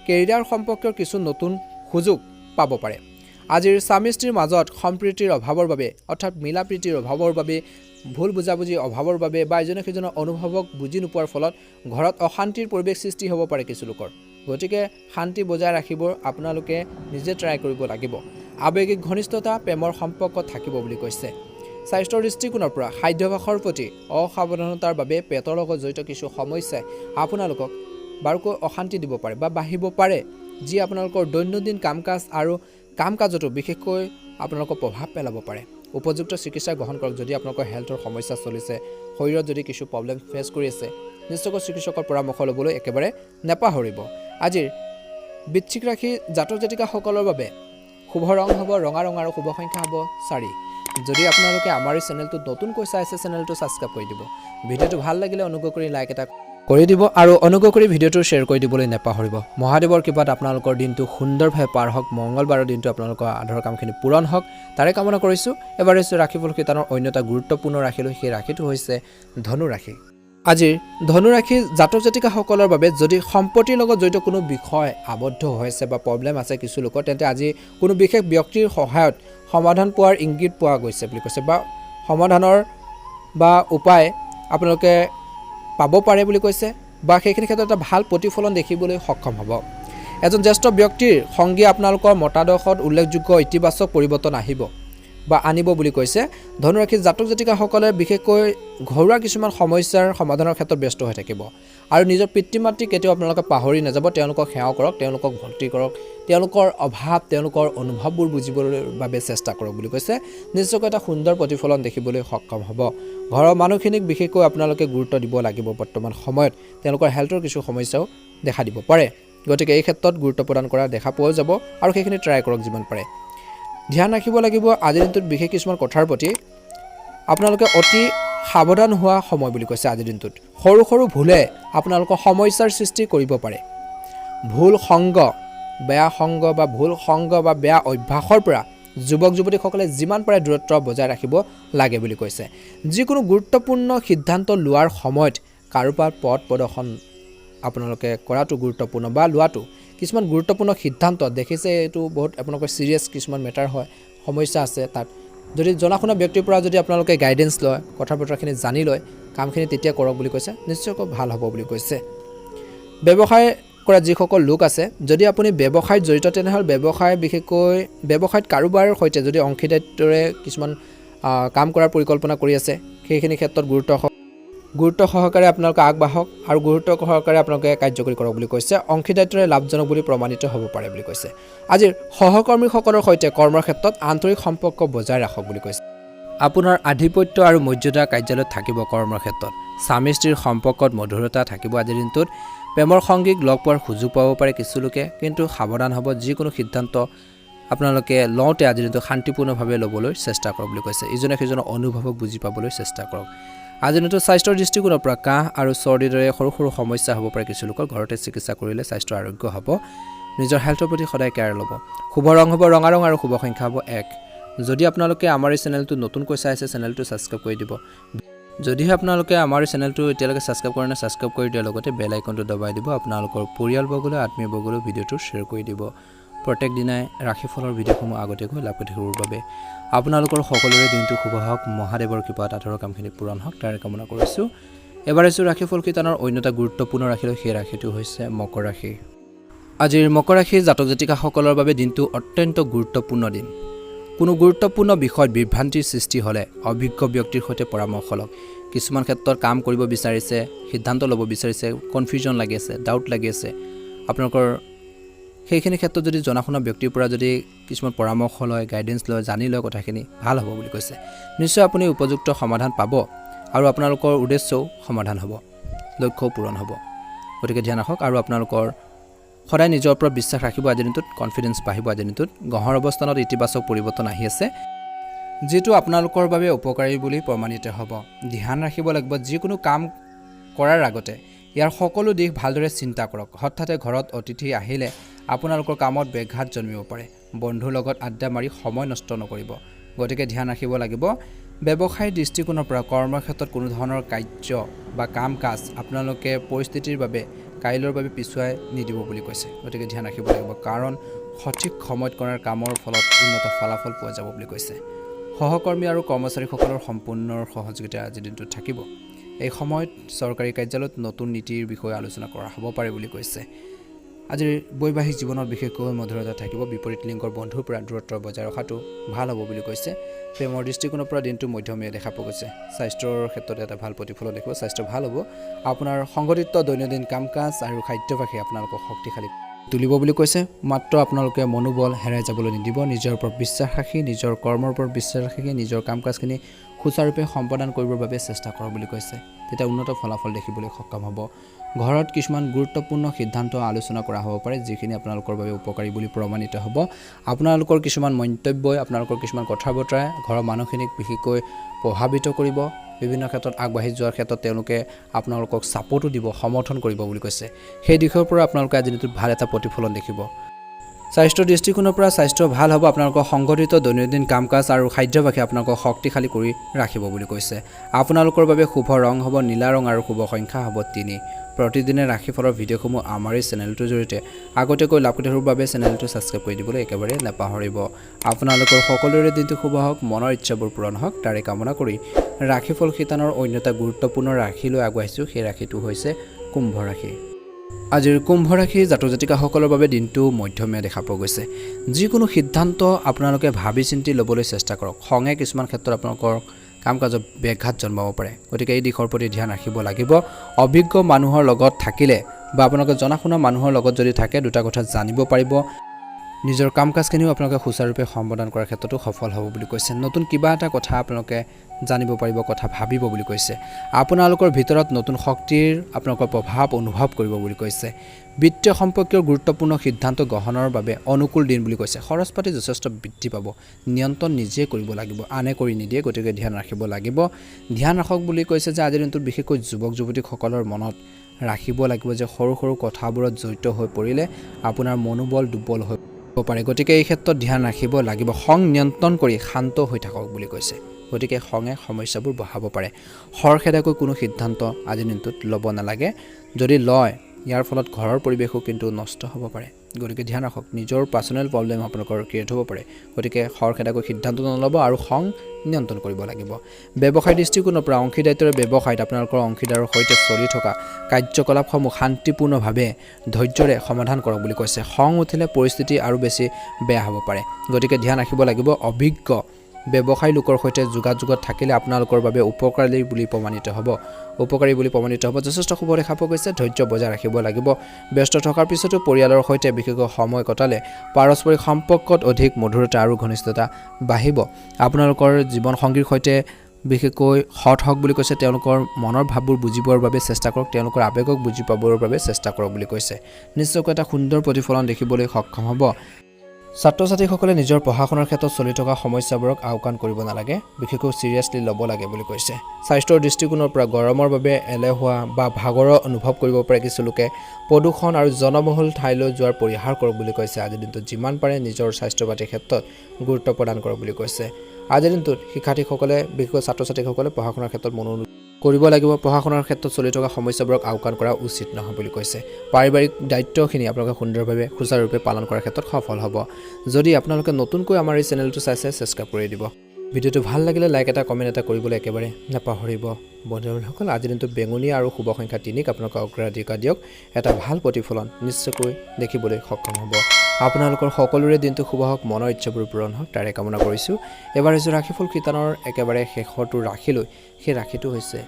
কেৰিয়াৰ সম্পৰ্কীয় কিছু নতুন সুযোগ পাব পাৰে আজিৰ স্বামী স্ত্ৰীৰ মাজত সম্প্ৰীতিৰ অভাৱৰ বাবে অৰ্থাৎ মিলা প্ৰীতিৰ অভাৱৰ বাবে ভুল বুজাবুজি অভাৱৰ বাবে বা ইজনে সিজনৰ অনুভৱক বুজি নোপোৱাৰ ফলত ঘৰত অশান্তিৰ পৰিৱেশ সৃষ্টি হ'ব পাৰে কিছু লোকৰ গতিকে শান্তি বজাই ৰাখিব আপোনালোকে নিজে ট্ৰাই কৰিব লাগিব আৱেগিক ঘনিষ্ঠতা প্ৰেমৰ সম্পৰ্ক থাকিব বুলি কৈছে স্বাস্থ্যৰ দৃষ্টিকোণৰ পৰা খাদ্যাভ্যাসৰ প্ৰতি অসাৱধানতাৰ বাবে পেটৰ লগত জড়িত কিছু সমস্যাই আপোনালোকক বাৰুকৈ অশান্তি দিব পাৰে বা বাঢ়িব পাৰে যি আপোনালোকৰ দৈনন্দিন কাম কাজ আৰু কাম কাজতো বিশেষকৈ আপোনালোকৰ প্ৰভাৱ পেলাব পাৰে উপযুক্ত চিকিৎসা গ্ৰহণ কৰক যদি আপোনালোকৰ হেল্থৰ সমস্যা চলিছে শৰীৰত যদি কিছু প্ৰব্লেম ফেচ কৰি আছে নিশ্চয়কৈ চিকিৎসকৰ পৰামৰ্শ ল'বলৈ একেবাৰে নাপাহৰিব আজিৰ বৃশ্চিক ৰাশি জাতক জাতিকাসকলৰ বাবে শুভ ৰং হ'ব ৰঙা ৰং আৰু শুভ সংখ্যা হ'ব 4 যদি আপোনালোকে আমাৰ এই চেনেলটোত নতুনকৈ চাই আছে চেনেলটো ছাবস্ক্ৰাইব কৰি দিব ভিডিঅ'টো ভাল লাগিলে অনুগ্ৰহ কৰি লাইক এটা কৰি দিব আৰু অনুগ্ৰহ কৰি ভিডিঅ'টো শ্বেয়াৰ কৰি দিবলৈ নাপাহৰিব মহাদেৱৰ কৃপাত আপোনালোকৰ দিনটো সুন্দৰভাৱে পাৰ হওক মংগলবাৰৰ দিনটো আপোনালোকৰ আধাৰ কামখিনি পূৰণ হওক তাৰে কামনা কৰিছোঁ এবাৰ হৈছে ৰাশিফল শিতানৰ অন্য এটা গুৰুত্বপূৰ্ণ ৰাশিলৈ সেই ৰাশিটো হৈছে ধনু ৰাশি আজিৰ ধনু ৰাশি জাতক জাতিকাসকলৰ বাবে যদি সম্পত্তিৰ লগত জড়িত কোনো বিষয় আবদ্ধ হৈছে বা প্ৰব্লেম আছে কিছু লোকৰ তেন্তে আজি কোনো বিশেষ ব্যক্তিৰ সহায়ত সমাধান পোৱাৰ ইংগিত পোৱা গৈছে বুলি কৈছে বা সমাধানৰ বা উপায় আপোনালোকে পাব পাৰে বুলি কৈছে বা সেইখিনি ক্ষেত্ৰত এটা ভাল প্ৰতিফলন দেখিবলৈ সক্ষম হ'ব এজন জ্যেষ্ঠ ব্যক্তিৰ সংগী আপোনালোকৰ মতাদৰ্শত উল্লেখযোগ্য ইতিবাচক পৰিৱৰ্তন আহিব বা আনিব বুলি কৈছে ধনুৰাশি জাতক জাতিকাসকলে বিশেষকৈ ঘৰুৱা কিছুমান সমস্যাৰ সমাধানৰ ক্ষেত্ৰত ব্যস্ত হৈ থাকিব আৰু নিজৰ পিতৃ মাতৃ কেতিয়াও আপোনালোকে পাহৰি নাযাব তেওঁলোকক সেৱা কৰক তেওঁলোকক ভক্তি কৰক তেওঁলোকৰ অভাৱ তেওঁলোকৰ অনুভৱবোৰ বুজিবৰ বাবে চেষ্টা কৰক বুলি কৈছে নিশ্চয়কৈ এটা সুন্দৰ প্ৰতিফলন দেখিবলৈ সক্ষম হ'ব ঘৰৰ মানুহখিনিক বিশেষকৈ আপোনালোকে গুৰুত্ব দিব লাগিব বৰ্তমান সময়ত তেওঁলোকৰ হেল্থৰ কিছু সমস্যাও দেখা দিব পাৰে গতিকে এই ক্ষেত্ৰত গুৰুত্ব প্ৰদান কৰা দেখা পোৱা যাব আৰু সেইখিনি ট্ৰাই কৰক যিমান পাৰে ধ্যান ৰাখিব লাগিব আজিৰ দিনটোত বিশেষ কিছুমান কথাৰ প্ৰতি আপোনালোকে অতি সাৱধান হোৱা সময় বুলি কৈছে। আজিৰ দিনটোত সৰু সৰু ভুলে আপোনালোকৰ সমস্যাৰ সৃষ্টি কৰিব পাৰে। ভুল সংগ, বেয়া সংগ বা ভুল সংগ বা বেয়া অভ্যাসৰ পৰা যুৱক যুৱতীসকলে যিমান পাৰে দূৰত্ব বজাই ৰাখিব লাগে বুলি কৈছে। যিকোনো গুৰুত্বপূৰ্ণ সিদ্ধান্ত লোৱাৰ সময়ত কাৰোবাৰ পথ প্ৰদৰ্শন আপোনালোকে কৰাটো গুৰুত্বপূৰ্ণ বা লোৱাটো কিছুমান গুৰুত্বপূৰ্ণ সিদ্ধান্ত দেখিছে এইটো বহুত আপোনালোকৰ চিৰিয়াছ কিছুমান মেটাৰ হয়, সমস্যা আছে তাত যদি জনা শুনা ব্যক্তিৰ পৰা যদি আপোনালোকে গাইডেন্স লয়, কথা বতৰাখিনি জানি লয়, কামখিনি তেতিয়া কৰক বুলি কৈছে, নিশ্চয়কৈ ভাল হ'ব বুলি কৈছে। ব্যৱসায় কৰা যিসকল লোক আছে, যদি আপুনি ব্যৱসায়ত জড়িত তেনেহ'লে ব্যৱসায় বিশেষকৈ ব্যৱসায়ত কাৰোবাৰ সৈতে যদি অংশীদাৰিত্বৰে কিছুমান কাম কৰাৰ পৰিকল্পনা কৰি আছে, সেইখিনি ক্ষেত্ৰত গুৰুত্ব সহকাৰে আপোনালোকে আগবাঢ়ক আৰু গুৰুত্ব সহকাৰে আপোনালোকে কাৰ্যকৰী কৰক বুলি কৈছে। অংশীদাৰিত্বৰে লাভজনক বুলি প্ৰমাণিত হ'ব পাৰে বুলি কৈছে। আজিৰ সহকৰ্মীসকলৰ সৈতে কৰ্মৰ ক্ষেত্ৰত আন্তৰিক সম্পৰ্ক বজাই ৰাখক বুলি কৈছে। আপোনাৰ আধিপত্য আৰু মৰ্যাদা কাৰ্যালয়ত থাকিব। কৰ্মৰ ক্ষেত্ৰত স্বামী স্ত্ৰীৰ সম্পৰ্কত মধুৰতা থাকিব। আজিৰ দিনটোত প্ৰেমৰ সংগীক লগ পোৱাৰ সুযোগ পাব পাৰে কিছু লোকে, কিন্তু সাৱধান হ'ব। যিকোনো সিদ্ধান্ত আপোনালোকে লওঁতে আজিৰ দিনটো শান্তিপূৰ্ণভাৱে ল'বলৈ চেষ্টা কৰক বুলি কৈছে। ইজনে সিজনৰ অনুভৱক বুজি পাবলৈ চেষ্টা কৰক। আজিৰ দিনটো স্বাস্থ্যৰ দৃষ্টিকোণৰ পৰা কাহ আৰু চৰ্দিৰ দৰে সৰু সৰু সমস্যা হ'ব পাৰে কিছু লোকৰ। ঘৰতে চিকিৎসা কৰিলে স্বাস্থ্য আৰোগ্য হ'ব। নিজৰ হেল্থৰ প্ৰতি সদায় কেয়াৰ ল'ব। শুভ ৰং হ'ব ৰঙা ৰং আৰু শুভ সংখ্যা হ'ব 1। যদি আপোনালোকে আমাৰ এই চেনেলটো নতুনকৈ চাই আছে, চেনেলটো ছাবস্ক্ৰাইব কৰি দিব। যদিহে আপোনালোকে আমাৰ এই চেনেলটো এতিয়ালৈকে ছাবস্ক্ৰাইব কৰা নাই, ছাবস্ক্ৰাইব কৰি দিয়াৰ লগতে বেল আইকনটো দবাই দিব। আপোনালোকৰ পৰিয়ালবৰ্গলৈ, আত্মীয়বৰ্গলৈ ভিডিঅ'টো শ্বেয়াৰ কৰি দিব। প্ৰত্যেক দিনাই ৰাশিফলৰ ভিডিঅ'সমূহ আগতীয়াকৈ লাভ কৰি থাকিবৰ বাবে আপোনালোকৰ সকলোৰে দিনটো শুভ হওক। মহাদেৱৰ কৃপাত আধৰুৱা কামখিনি পূৰণ হওক তাৰে কামনা কৰিছোঁ। এবাৰ আছোঁ ৰাশিফল কিতানৰ অন্য এটা গুৰুত্বপূৰ্ণ ৰাশিলৈ। সেই ৰাশিটো হৈছে মকৰ ৰাশি। আজিৰ মকৰ ৰাশিৰ জাতক জাতিকাসকলৰ বাবে দিনটো অত্যন্ত গুৰুত্বপূৰ্ণ দিন। কোনো গুৰুত্বপূৰ্ণ বিষয়ত বিভ্ৰান্তিৰ সৃষ্টি হ'লে অভিজ্ঞ ব্যক্তিৰ সৈতে পৰামৰ্শ লওক। কিছুমান ক্ষেত্ৰত কাম কৰিব বিচাৰিছে, সিদ্ধান্ত ল'ব বিচাৰিছে, কনফিউজন লাগি আছে, ডাউট লাগি আছে, আপোনালোকৰ সেইখিনি ক্ষেত্ৰত যদি জনা শুনা ব্যক্তিৰ পৰা যদি কিছুমান পৰামৰ্শ লয়, গাইডেন্স লয়, জানি লয়, কথাখিনি ভাল হ'ব বুলি কৈছে। নিশ্চয় আপুনি উপযুক্ত সমাধান পাব আৰু আপোনালোকৰ উদ্দেশ্যও সমাধান হ'ব, লক্ষ্যও পূৰণ হ'ব। গতিকে ধ্যান ৰাখক আৰু আপোনালোকৰ সদায় নিজৰ ওপৰত বিশ্বাস ৰাখিব। আজিৰ দিনটোত কনফিডেন্স বাঢ়িব। আজিৰ দিনটোত গ্ৰহৰ অৱস্থানত ইতিবাচক পৰিৱৰ্তন আহি আছে, যিটো আপোনালোকৰ বাবে উপকাৰী বুলি প্ৰমাণিত হ'ব। ধ্যান ৰাখিব লাগিব। যিকোনো কাম কৰাৰ আগতে ইয়াৰ সকলো দিশ ভালদৰে চিন্তা কৰক। হঠাতে ঘৰত অতিথি আহিলে আপোনালোকৰ কামত ব্যাঘাত জন্মিব পাৰে। বন্ধুৰ লগত আড্ডা মাৰি সময় নষ্ট নকৰিব। গতিকে ধ্যান ৰাখিব লাগিব। ব্যৱসায়িক দৃষ্টিকোণৰ পৰা কৰ্মৰ ক্ষেত্ৰত কোনো ধৰণৰ কাৰ্য বা কাম কাজ আপোনালোকে পৰিস্থিতিৰ বাবে কাইলৈৰ বাবে পিছুৱাই নিদিব বুলি কৈছে। গতিকে ধ্যান ৰাখিব লাগিব, কাৰণ সঠিক সময়ত কৰাৰ কামৰ ফলত উন্নত ফলাফল পোৱা যাব বুলি কৈছে। সহকৰ্মী আৰু কৰ্মচাৰীসকলৰ সম্পূৰ্ণ সহযোগিতা আজিৰ দিনটোত থাকিব। এই সময়ত চৰকাৰী কাৰ্যালয়ত নতুন নীতিৰ বিষয়ে আলোচনা কৰা হ'ব পাৰে বুলি কৈছে। আজিৰ বৈবাহিক জীৱনত বিশেষকৈ মধুৰতা থাকিব। বিপৰীত লিংগৰ বন্ধুৰ পৰা দূৰত্ব বজাই ৰখাটো ভাল হ'ব বুলি কৈছে। প্ৰেমৰ দৃষ্টিকোণৰ পৰা দিনটো মধ্যমীয়া দেখা পোৱা গৈছে। স্বাস্থ্যৰ ক্ষেত্ৰত এটা ভাল প্ৰতিফলন দেখিব। স্বাস্থ্য ভাল হ'ব। আপোনাৰ সংগঠিত দৈনন্দিন কাম কাজ আৰু খাদ্যাভ্যাসে আপোনালোকক শক্তিশালী তুলিব বুলি কৈছে। মাত্ৰ আপোনালোকে মনোবল হেৰাই যাবলৈ নিদিব। নিজৰ ওপৰত বিশ্বাস ৰাখি, নিজৰ কৰ্মৰ ওপৰত বিশ্বাস ৰাখি নিজৰ কাম কাজখিনি সুচাৰুৰূপে সম্পাদন কৰিবৰ বাবে চেষ্টা কৰক বুলি কৈছে। তেতিয়া উন্নত ফলাফল দেখিবলৈ সক্ষম হ'ব। ঘৰত কিছুমান গুৰুত্বপূৰ্ণ সিদ্ধান্ত আলোচনা কৰা হ'ব পাৰে, যিখিনি আপোনালোকৰ বাবে উপকাৰী বুলি প্ৰমাণিত হ'ব। আপোনালোকৰ কিছুমান মন্তব্যই, আপোনালোকৰ কিছুমান কথা বতৰাই ঘৰৰ মানুহখিনিক বিশেষকৈ প্ৰভাৱিত কৰিব। বিভিন্ন ক্ষেত্ৰত আগবাঢ়ি যোৱাৰ ক্ষেত্ৰত তেওঁলোকে আপোনালোকক ছাপোৰ্টো দিব, সমৰ্থন কৰিব বুলি কৈছে। সেই দিশৰ পৰা আপোনালোকে আজি দিনটোত ভাল এটা প্ৰতিফলন দেখিব। স্বাস্থ্যৰ দৃষ্টিকোণৰ পৰা স্বাস্থ্য ভাল হ'ব। আপোনালোকৰ সংগঠিত দৈনন্দিন কাম কাজ আৰু খাদ্যাভ্যাসে আপোনালোকক শক্তিশালী কৰি ৰাখিব বুলি কৈছে। আপোনালোকৰ বাবে শুভ ৰং হ'ব নীলা ৰং আৰু শুভ সংখ্যা হ'ব 3। প্ৰতিদিনে ৰাশিফলৰ ভিডিঅ'সমূহ আমাৰ এই চেনেলটোৰ জৰিয়তে আগতীয়াকৈ লাভ কৰি থকাৰ বাবে চেনেলটো ছাবস্ক্ৰাইব কৰি দিবলৈ একেবাৰে নাপাহৰিব। আপোনালোকৰ সকলোৰে দিনটো শুভ হওক, মনৰ ইচ্ছাবোৰ পূৰণ হওক তাৰে কামনা কৰি ৰাশিফল শিতানৰ অন্য এটা গুৰুত্বপূৰ্ণ ৰাশিলৈ আগুৱাইছোঁ। সেই ৰাশিটো হৈছে কুম্ভ ৰাশি। আজিৰ কুম্ভ ৰাশিৰ জাতক জাতিকাসকলৰ বাবে দিনটো মধ্যমীয়া দেখা পোৱা গৈছে। যিকোনো সিদ্ধান্ত আপোনালোকে ভাবি চিন্তি ল'বলৈ চেষ্টা কৰক। খঙে কিছুমান ক্ষেত্ৰত আপোনালোকৰ কাম কাজত ব্যাঘাত জন্মাব পাৰে। গতিকে এই দিশৰ প্ৰতি ধ্যান ৰাখিব লাগিব। অভিজ্ঞ মানুহৰ লগত থাকিলে বা আপোনালোকে জনা শুনা মানুহৰ লগত যদি থাকে, দুটা কথা জানিব পাৰিব। নিজৰ কাম কাজখিনিও আপোনালোকে সুচাৰুৰূপে সম্বোধন কৰাৰ ক্ষেত্ৰতো সফল হ'ব বুলি কৈছে নতুন কিবা এটা কথা আপোনালোকে জানিব পাৰিব কথা ভাবিব বুলি কৈছে আপোনালোকৰ ভিতৰত নতুন শক্তিৰ আপোনালোকৰ প্ৰভাৱ অনুভৱ কৰিব বুলি কৈছে বিত্তীয় সম্পৰ্কীয় গুৰুত্বপূৰ্ণ সিদ্ধান্ত গ্ৰহণৰ বাবে অনুকূল দিন বুলি কৈছে খৰচ পাতি যথেষ্ট বৃদ্ধি পাব নিয়ন্ত্ৰণ নিজে কৰিব লাগিব আনে কৰি নিদিয়ে গতিকে ধ্যান ৰাখিব লাগিব ধ্যান ৰাখক বুলি কৈছে যে আজিৰ দিনটোত বিশেষকৈ যুৱক যুৱতীসকলৰ মনত ৰাখিব লাগিব যে সৰু সৰু কথাবোৰত জড়িত হৈ পৰিলে আপোনাৰ মনোবল দুৰ্বল হৈ পাৰে গতিকে এই ক্ষেত্ৰত ধ্যান ৰাখিব লাগিব খং নিয়ন্ত্ৰণ কৰি শান্ত হৈ থাকক বুলি কৈছে গতিকে খঙে সমস্যাবোৰ বঢ়াব পাৰে খৰখেদাকৈ কোনো সিদ্ধান্ত আজিৰ দিনটোত ল'ব নালাগে যদি লয় ইয়াৰ ফলত ঘৰৰ পৰিৱেশো কিন্তু নষ্ট হ'ব পাৰে গতিকে ধ্যান ৰাখক নিজৰ পাৰ্চনেল প্ৰব্লেম আপোনালোকৰ ক্ৰিয়েট হ'ব পাৰে গতিকে খৰখেদাকৈ সিদ্ধান্ত নল'ব আৰু খং নিয়ন্ত্ৰণ কৰিব লাগিব ব্যৱসায় দৃষ্টিকোণৰ পৰা অংশীদাৰিত্বৰে ব্যৱসায়ত আপোনালোকৰ অংশীদাৰৰ সৈতে চলি থকা কাৰ্যকলাপসমূহ শান্তিপূৰ্ণভাৱে ধৈৰ্যৰে সমাধান কৰক বুলি কৈছে খং উঠিলে পৰিস্থিতি আৰু বেছি বেয়া হ'ব পাৰে গতিকে ধ্যান ৰাখিব লাগিব অভিজ্ঞ ব্যৱসায়ী লোকৰ সৈতে যোগাযোগত থাকিলে আপোনালোকৰ বাবে উপকাৰী বুলি প্ৰমাণিত হ'ব যথেষ্ট শুভ দেখা পোৱা গৈছে ধৈৰ্য বজাই ৰাখিব লাগিব ব্যস্ত থকাৰ পিছতো পৰিয়ালৰ সৈতে বিশেষকৈ সময় কটালে পাৰস্পৰিক সম্পৰ্কত অধিক মধুৰতা আৰু ঘনিষ্ঠতা বাঢ়িব আপোনালোকৰ জীৱন সংগীৰ সৈতে বিশেষকৈ সৎ হওক বুলি কৈছে তেওঁলোকৰ মনৰ ভাৱবোৰ বুজিবৰ বাবে চেষ্টা কৰক তেওঁলোকৰ আৱেগক বুজি পাবৰ বাবে চেষ্টা কৰক বুলি কৈছে নিশ্চয়কৈ এটা সুন্দৰ প্ৰতিফলন দেখিবলৈ সক্ষম হ'ব ছাত্ৰ ছাত্ৰীসকলে নিজৰ পঢ়া শুনাৰ ক্ষেত্ৰত চলি থকা সমস্যাবোৰক আওকাণ কৰিব নালাগে বিশেষকৈ চিৰিয়াছলি ল'ব লাগে বুলি কৈছে স্বাস্থ্যৰ দৃষ্টিকোণৰ পৰা গৰমৰ বাবে এলেহুৱা বা ভাগৰৰ অনুভৱ কৰিব পাৰে কিছু লোকে প্ৰদূষণ আৰু জনবহুল ঠাইলৈ যোৱাৰ পৰিহাৰ কৰক বুলি কৈছে আজিৰ দিনটোত যিমান পাৰে নিজৰ স্বাস্থ্য পাতিৰ ক্ষেত্ৰত গুৰুত্ব প্ৰদান কৰক বুলি কৈছে আজিৰ দিনটোত শিক্ষাৰ্থীসকলে বিশেষকৈ ছাত্ৰ ছাত্ৰীসকলে পঢ়া শুনাৰ ক্ষেত্ৰত মনোনিৱেশ কৰিব লাগিব পঢ়া শুনাৰ ক্ষেত্ৰত চলি থকা সমস্যাবোৰক আওকাণ কৰা উচিত নহয় বুলি কৈছে পাৰিবাৰিক দায়িত্বখিনি আপোনালোকে সুন্দৰভাৱে সুচাৰুৰূপে পালন কৰাৰ ক্ষেত্ৰত সফল হ'ব যদি আপোনালোকে নতুনকৈ আমাৰ এই চেনেলটো চাইছে ছাবস্ক্ৰাইব কৰি দিব ভিডিঅ'টো ভাল লাগিলে লাইক এটা কমেণ্ট এটা কৰিবলৈ একেবাৰে নাপাহৰিব বন্ধুসকল আজিৰ দিনটোত বেঙুনীয়া আৰু শুভ সংখ্যা 3ক আপোনালোকে অগ্ৰাধিকাৰ দিয়ক এটা ভাল প্ৰতিফলন নিশ্চয়কৈ দেখিবলৈ সক্ষম হ'ব আপোনালোকৰ সকলোৰে দিনটো শুভ হওক মনৰ ইচ্ছাবোৰ পূৰণ হওক তাৰে কামনা কৰিছোঁ এবাৰ হৈছে ৰাশিফল কীৰ্তনৰ একেবাৰে শেষৰটো ৰাশিলৈ সেই ৰাশিটো হৈছে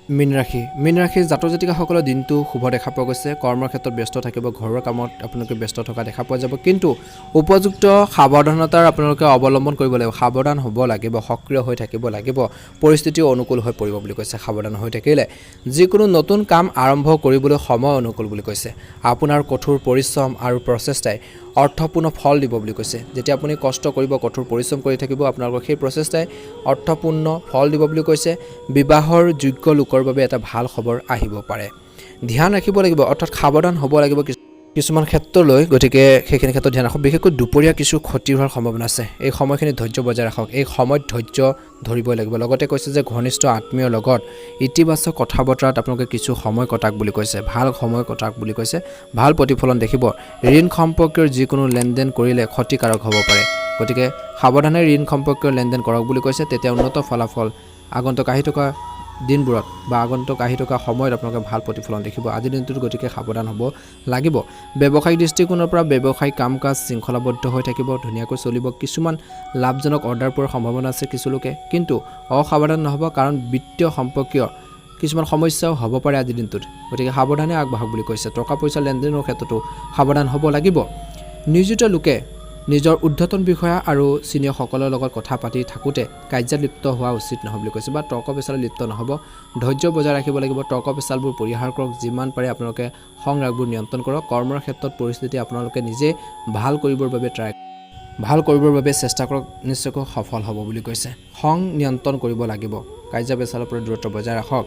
মীন ৰাশিৰ জাতক জাতিকাসকলৰ দিনটো শুভ দেখা পোৱা গৈছে কৰ্মৰ ক্ষেত্ৰত ব্যস্ত থাকিব ঘৰৰ কামত আপোনালোকে ব্যস্ত থকা দেখা পোৱা যাব কিন্তু উপযুক্ত সাৱধানতাৰ আপোনালোকে অৱলম্বন কৰিব লাগিব সাৱধান হ'ব লাগিব সক্ৰিয় হৈ থাকিব লাগিব পৰিস্থিতি অনুকূল হৈ পৰিব বুলি কৈছে সাৱধান হৈ থাকিলে যিকোনো নতুন কাম আৰম্ভ কৰিবলৈ সময় অনুকূল বুলি কৈছে আপোনাৰ কঠোৰ পৰিশ্ৰম আৰু প্ৰচেষ্টাই অৰ্থপূৰ্ণ ফল দিব বুলি কৈছে যেতিয়া আপুনি কষ্ট কৰিব কঠোৰ পৰিশ্ৰম কৰি থাকিব আপোনালোকৰ সেই প্ৰচেষ্টাই অৰ্থপূৰ্ণ ফল দিব বুলি কৈছে বিবাহৰ যোগ্য লোকৰ বাবে এটা ভাল খবৰ আহিব পাৰে ধ্যান ৰাখিব লাগিব অৰ্থাৎ সাৱধান হ'ব লাগিব কিছুমান ক্ষেত্ৰলৈ গতিকে সেইখিনি ক্ষেত্ৰত ধ্যান ৰাখক বিশেষকৈ দুপৰীয়া কিছু ক্ষতি হোৱাৰ সম্ভাৱনা আছে এই সময়খিনি ধৈৰ্য বজাই ৰাখক এই সময়ত ধৈৰ্য ধৰিবই লাগিব লগতে কৈছে যে ঘনিষ্ঠ আত্মীয়ৰ লগত ইতিবাচক কথা বতৰাত আপোনালোকে কিছু সময় কটাক বুলি কৈছে ভাল সময় কটাক বুলি কৈছে ভাল প্ৰতিফলন দেখিব ঋণ সম্পৰ্কীয় যিকোনো লেনদেন কৰিলে ক্ষতিকাৰক হ'ব পাৰে গতিকে সাৱধানে ঋণ সম্পৰ্কীয় লেনদেন কৰক বুলি কৈছে তেতিয়া উন্নত ফলাফল আগন্তুক আহি থকা দিনবোৰত বা আগন্তুক আহি থকা সময়ত আপোনালোকে ভাল প্ৰতিফলন দেখিব আজিৰ দিনটোত গতিকে সাৱধান হ'ব লাগিব ব্যৱসায়িক দৃষ্টিকোণৰ পৰা ব্যৱসায়িক কাম কাজ শৃংখলাবদ্ধ হৈ থাকিব ধুনীয়াকৈ চলিব কিছুমান লাভজনক অৰ্ডাৰ পোৱাৰ সম্ভাৱনা আছে কিছু লোকে কিন্তু অসাৱধান নহ'ব কাৰণ বিত্তীয় সম্পৰ্কীয় কিছুমান সমস্যাও হ'ব পাৰে আজিৰ দিনটোত গতিকে সাৱধানে আগবাঢ়ক বুলি কৈছে টকা পইচা লেনদেনৰ ক্ষেত্ৰতো সাৱধান হ'ব লাগিব নিয়োজিত লোকে নিজৰ ঊৰ্ধ্বতন বিষয়া আৰু চিনিয়ৰসকলৰ লগত কথা পাতি থাকোঁতে কাৰ্যত লিপ্ত হোৱা উচিত নহয় বুলি কৈছে বা তৰ্ক পেচালত লিপ্ত নহ'ব ধৈৰ্য বজাই ৰাখিব লাগিব তৰ্ক পেচালবোৰ পৰিহাৰ কৰক যিমান পাৰে আপোনালোকে খং ৰাগবোৰ নিয়ন্ত্ৰণ কৰক কৰ্মৰ ক্ষেত্ৰত পৰিস্থিতি আপোনালোকে নিজে ভাল কৰিবৰ বাবে চেষ্টা কৰক নিশ্চয়কৈ সফল হ'ব বুলি কৈছে খং নিয়ন্ত্ৰণ কৰিব লাগিব কাৰ্য পেচালৰ পৰা দূৰত্ব বজাই ৰাখক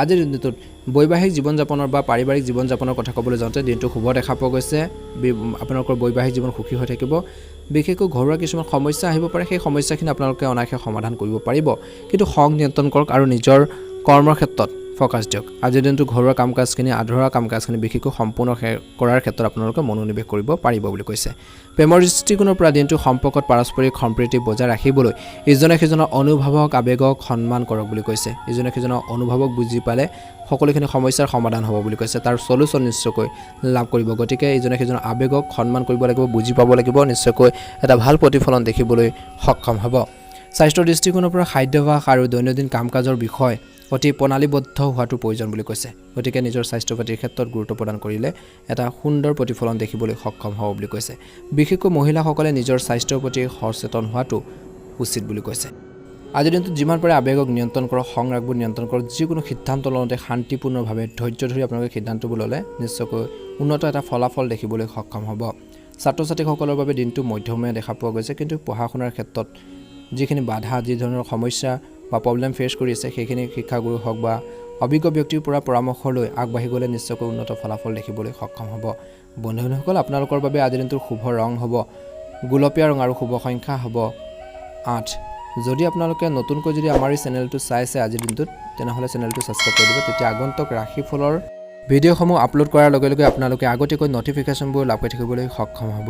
আজিৰ দিনটোত বৈবাহিক জীৱন যাপনৰ বা পাৰিবাৰিক জীৱন যাপনৰ কথা ক'বলৈ যাওঁতে দিনটো শুভ দেখা পোৱা গৈছে আপোনালোকৰ বৈবাহিক জীৱন সুখী হৈ থাকিব বিশেষকৈ ঘৰুৱা কিছুমান সমস্যা আহিব পাৰে সেই সমস্যাখিনি আপোনালোকে অনায়াসে সমাধান কৰিব পাৰিব কিন্তু খং নিয়ন্ত্ৰণ কৰক আৰু নিজৰ কৰ্মৰ ক্ষেত্ৰত ফ'কাছ দিয়ক আজিৰ দিনটো ঘৰুৱা কাম কাজখিনি আধৰুৱা কাম কাজখিনি বিশেষকৈ সম্পূৰ্ণ কৰাৰ ক্ষেত্ৰত আপোনালোকে মনোনিৱেশ কৰিব পাৰিব বুলি কৈছে প্ৰেমৰ দৃষ্টিকোণৰ পৰা দিনটো সম্পৰ্কত পাৰস্পৰিক সম্প্ৰীতি বজাই ৰাখিবলৈ ইজনে সিজনৰ অনুভৱক আৱেগক সন্মান কৰক বুলি কৈছে ইজনে সিজনৰ অনুভৱক বুজি পালে সকলোখিনি সমস্যাৰ সমাধান হ'ব বুলি কৈছে তাৰ সলিউশ্যন নিশ্চয়কৈ লাভ কৰিব গতিকে ইজনে সিজনৰ আৱেগক সন্মান কৰিব লাগিব বুজি পাব লাগিব নিশ্চয়কৈ এটা ভাল প্ৰতিফলন দেখিবলৈ সক্ষম হ'ব স্বাস্থ্যৰ দৃষ্টিকোণৰ পৰা খাদ্যাভ্যাস আৰু দৈনন্দিন কাম কাজৰ বিষয় অতি প্ৰণালীবদ্ধ হোৱাটো প্ৰয়োজন বুলি কৈছে। গতিকে নিজৰ স্বাস্থ্য পাতিৰ ক্ষেত্ৰত গুৰুত্ব প্ৰদান কৰিলে এটা সুন্দৰ প্ৰতিফলন দেখিবলৈ সক্ষম হ'ব বুলি কৈছে। বিশেষকৈ মহিলাসকলে নিজৰ স্বাস্থ্যৰ প্ৰতি সচেতন হোৱাটো উচিত বুলি কৈছে। আজিৰ দিনটোত যিমান পাৰে আৱেগক নিয়ন্ত্ৰণ কৰক, খং ৰাগবোৰ নিয়ন্ত্ৰণ কৰক। যিকোনো সিদ্ধান্ত লওঁতে শান্তিপূৰ্ণভাৱে ধৈৰ্য ধৰি আপোনালোকে সিদ্ধান্তবোৰ ল'লে নিশ্চয়কৈ উন্নত এটা ফলাফল দেখিবলৈ সক্ষম হ'ব। ছাত্ৰ ছাত্ৰীসকলৰ বাবে দিনটো মধ্যমীয়া দেখা পোৱা গৈছে, কিন্তু পঢ়া শুনাৰ ক্ষেত্ৰত যিখিনি বাধা, যি ধৰণৰ সমস্যা বা প্ৰব্লেম ফেচ কৰি আছে, সেইখিনি শিক্ষাগুৰু হওক বা অভিজ্ঞ ব্যক্তিৰ পৰা পৰামৰ্শ লৈ আগবাঢ়ি গ'লে নিশ্চয়কৈ উন্নত ফলাফল দেখিবলৈ সক্ষম হ'ব। বন্ধু-বান্ধৱীসকল, আপোনালোকৰ বাবে আজিৰ দিনটোৰ শুভ ৰং হ'ব গুলপীয়া ৰং আৰু শুভ সংখ্যা হ'ব 8। যদি আপোনালোকে নতুনকৈ যদি আমাৰ এই চেনেলটো চাইছে আজিৰ দিনটোত, তেনেহ'লে চেনেলটো ছাবস্ক্ৰাইব কৰি দিব। তেতিয়া আগন্তুক ৰাশিফলৰ ভিডিঅ'সমূহ আপলোড কৰাৰ লগে লগে আপোনালোকে আগতীয়াকৈ নটিফিকেশ্যনবোৰ লাভ কৰি থাকিবলৈ সক্ষম হ'ব।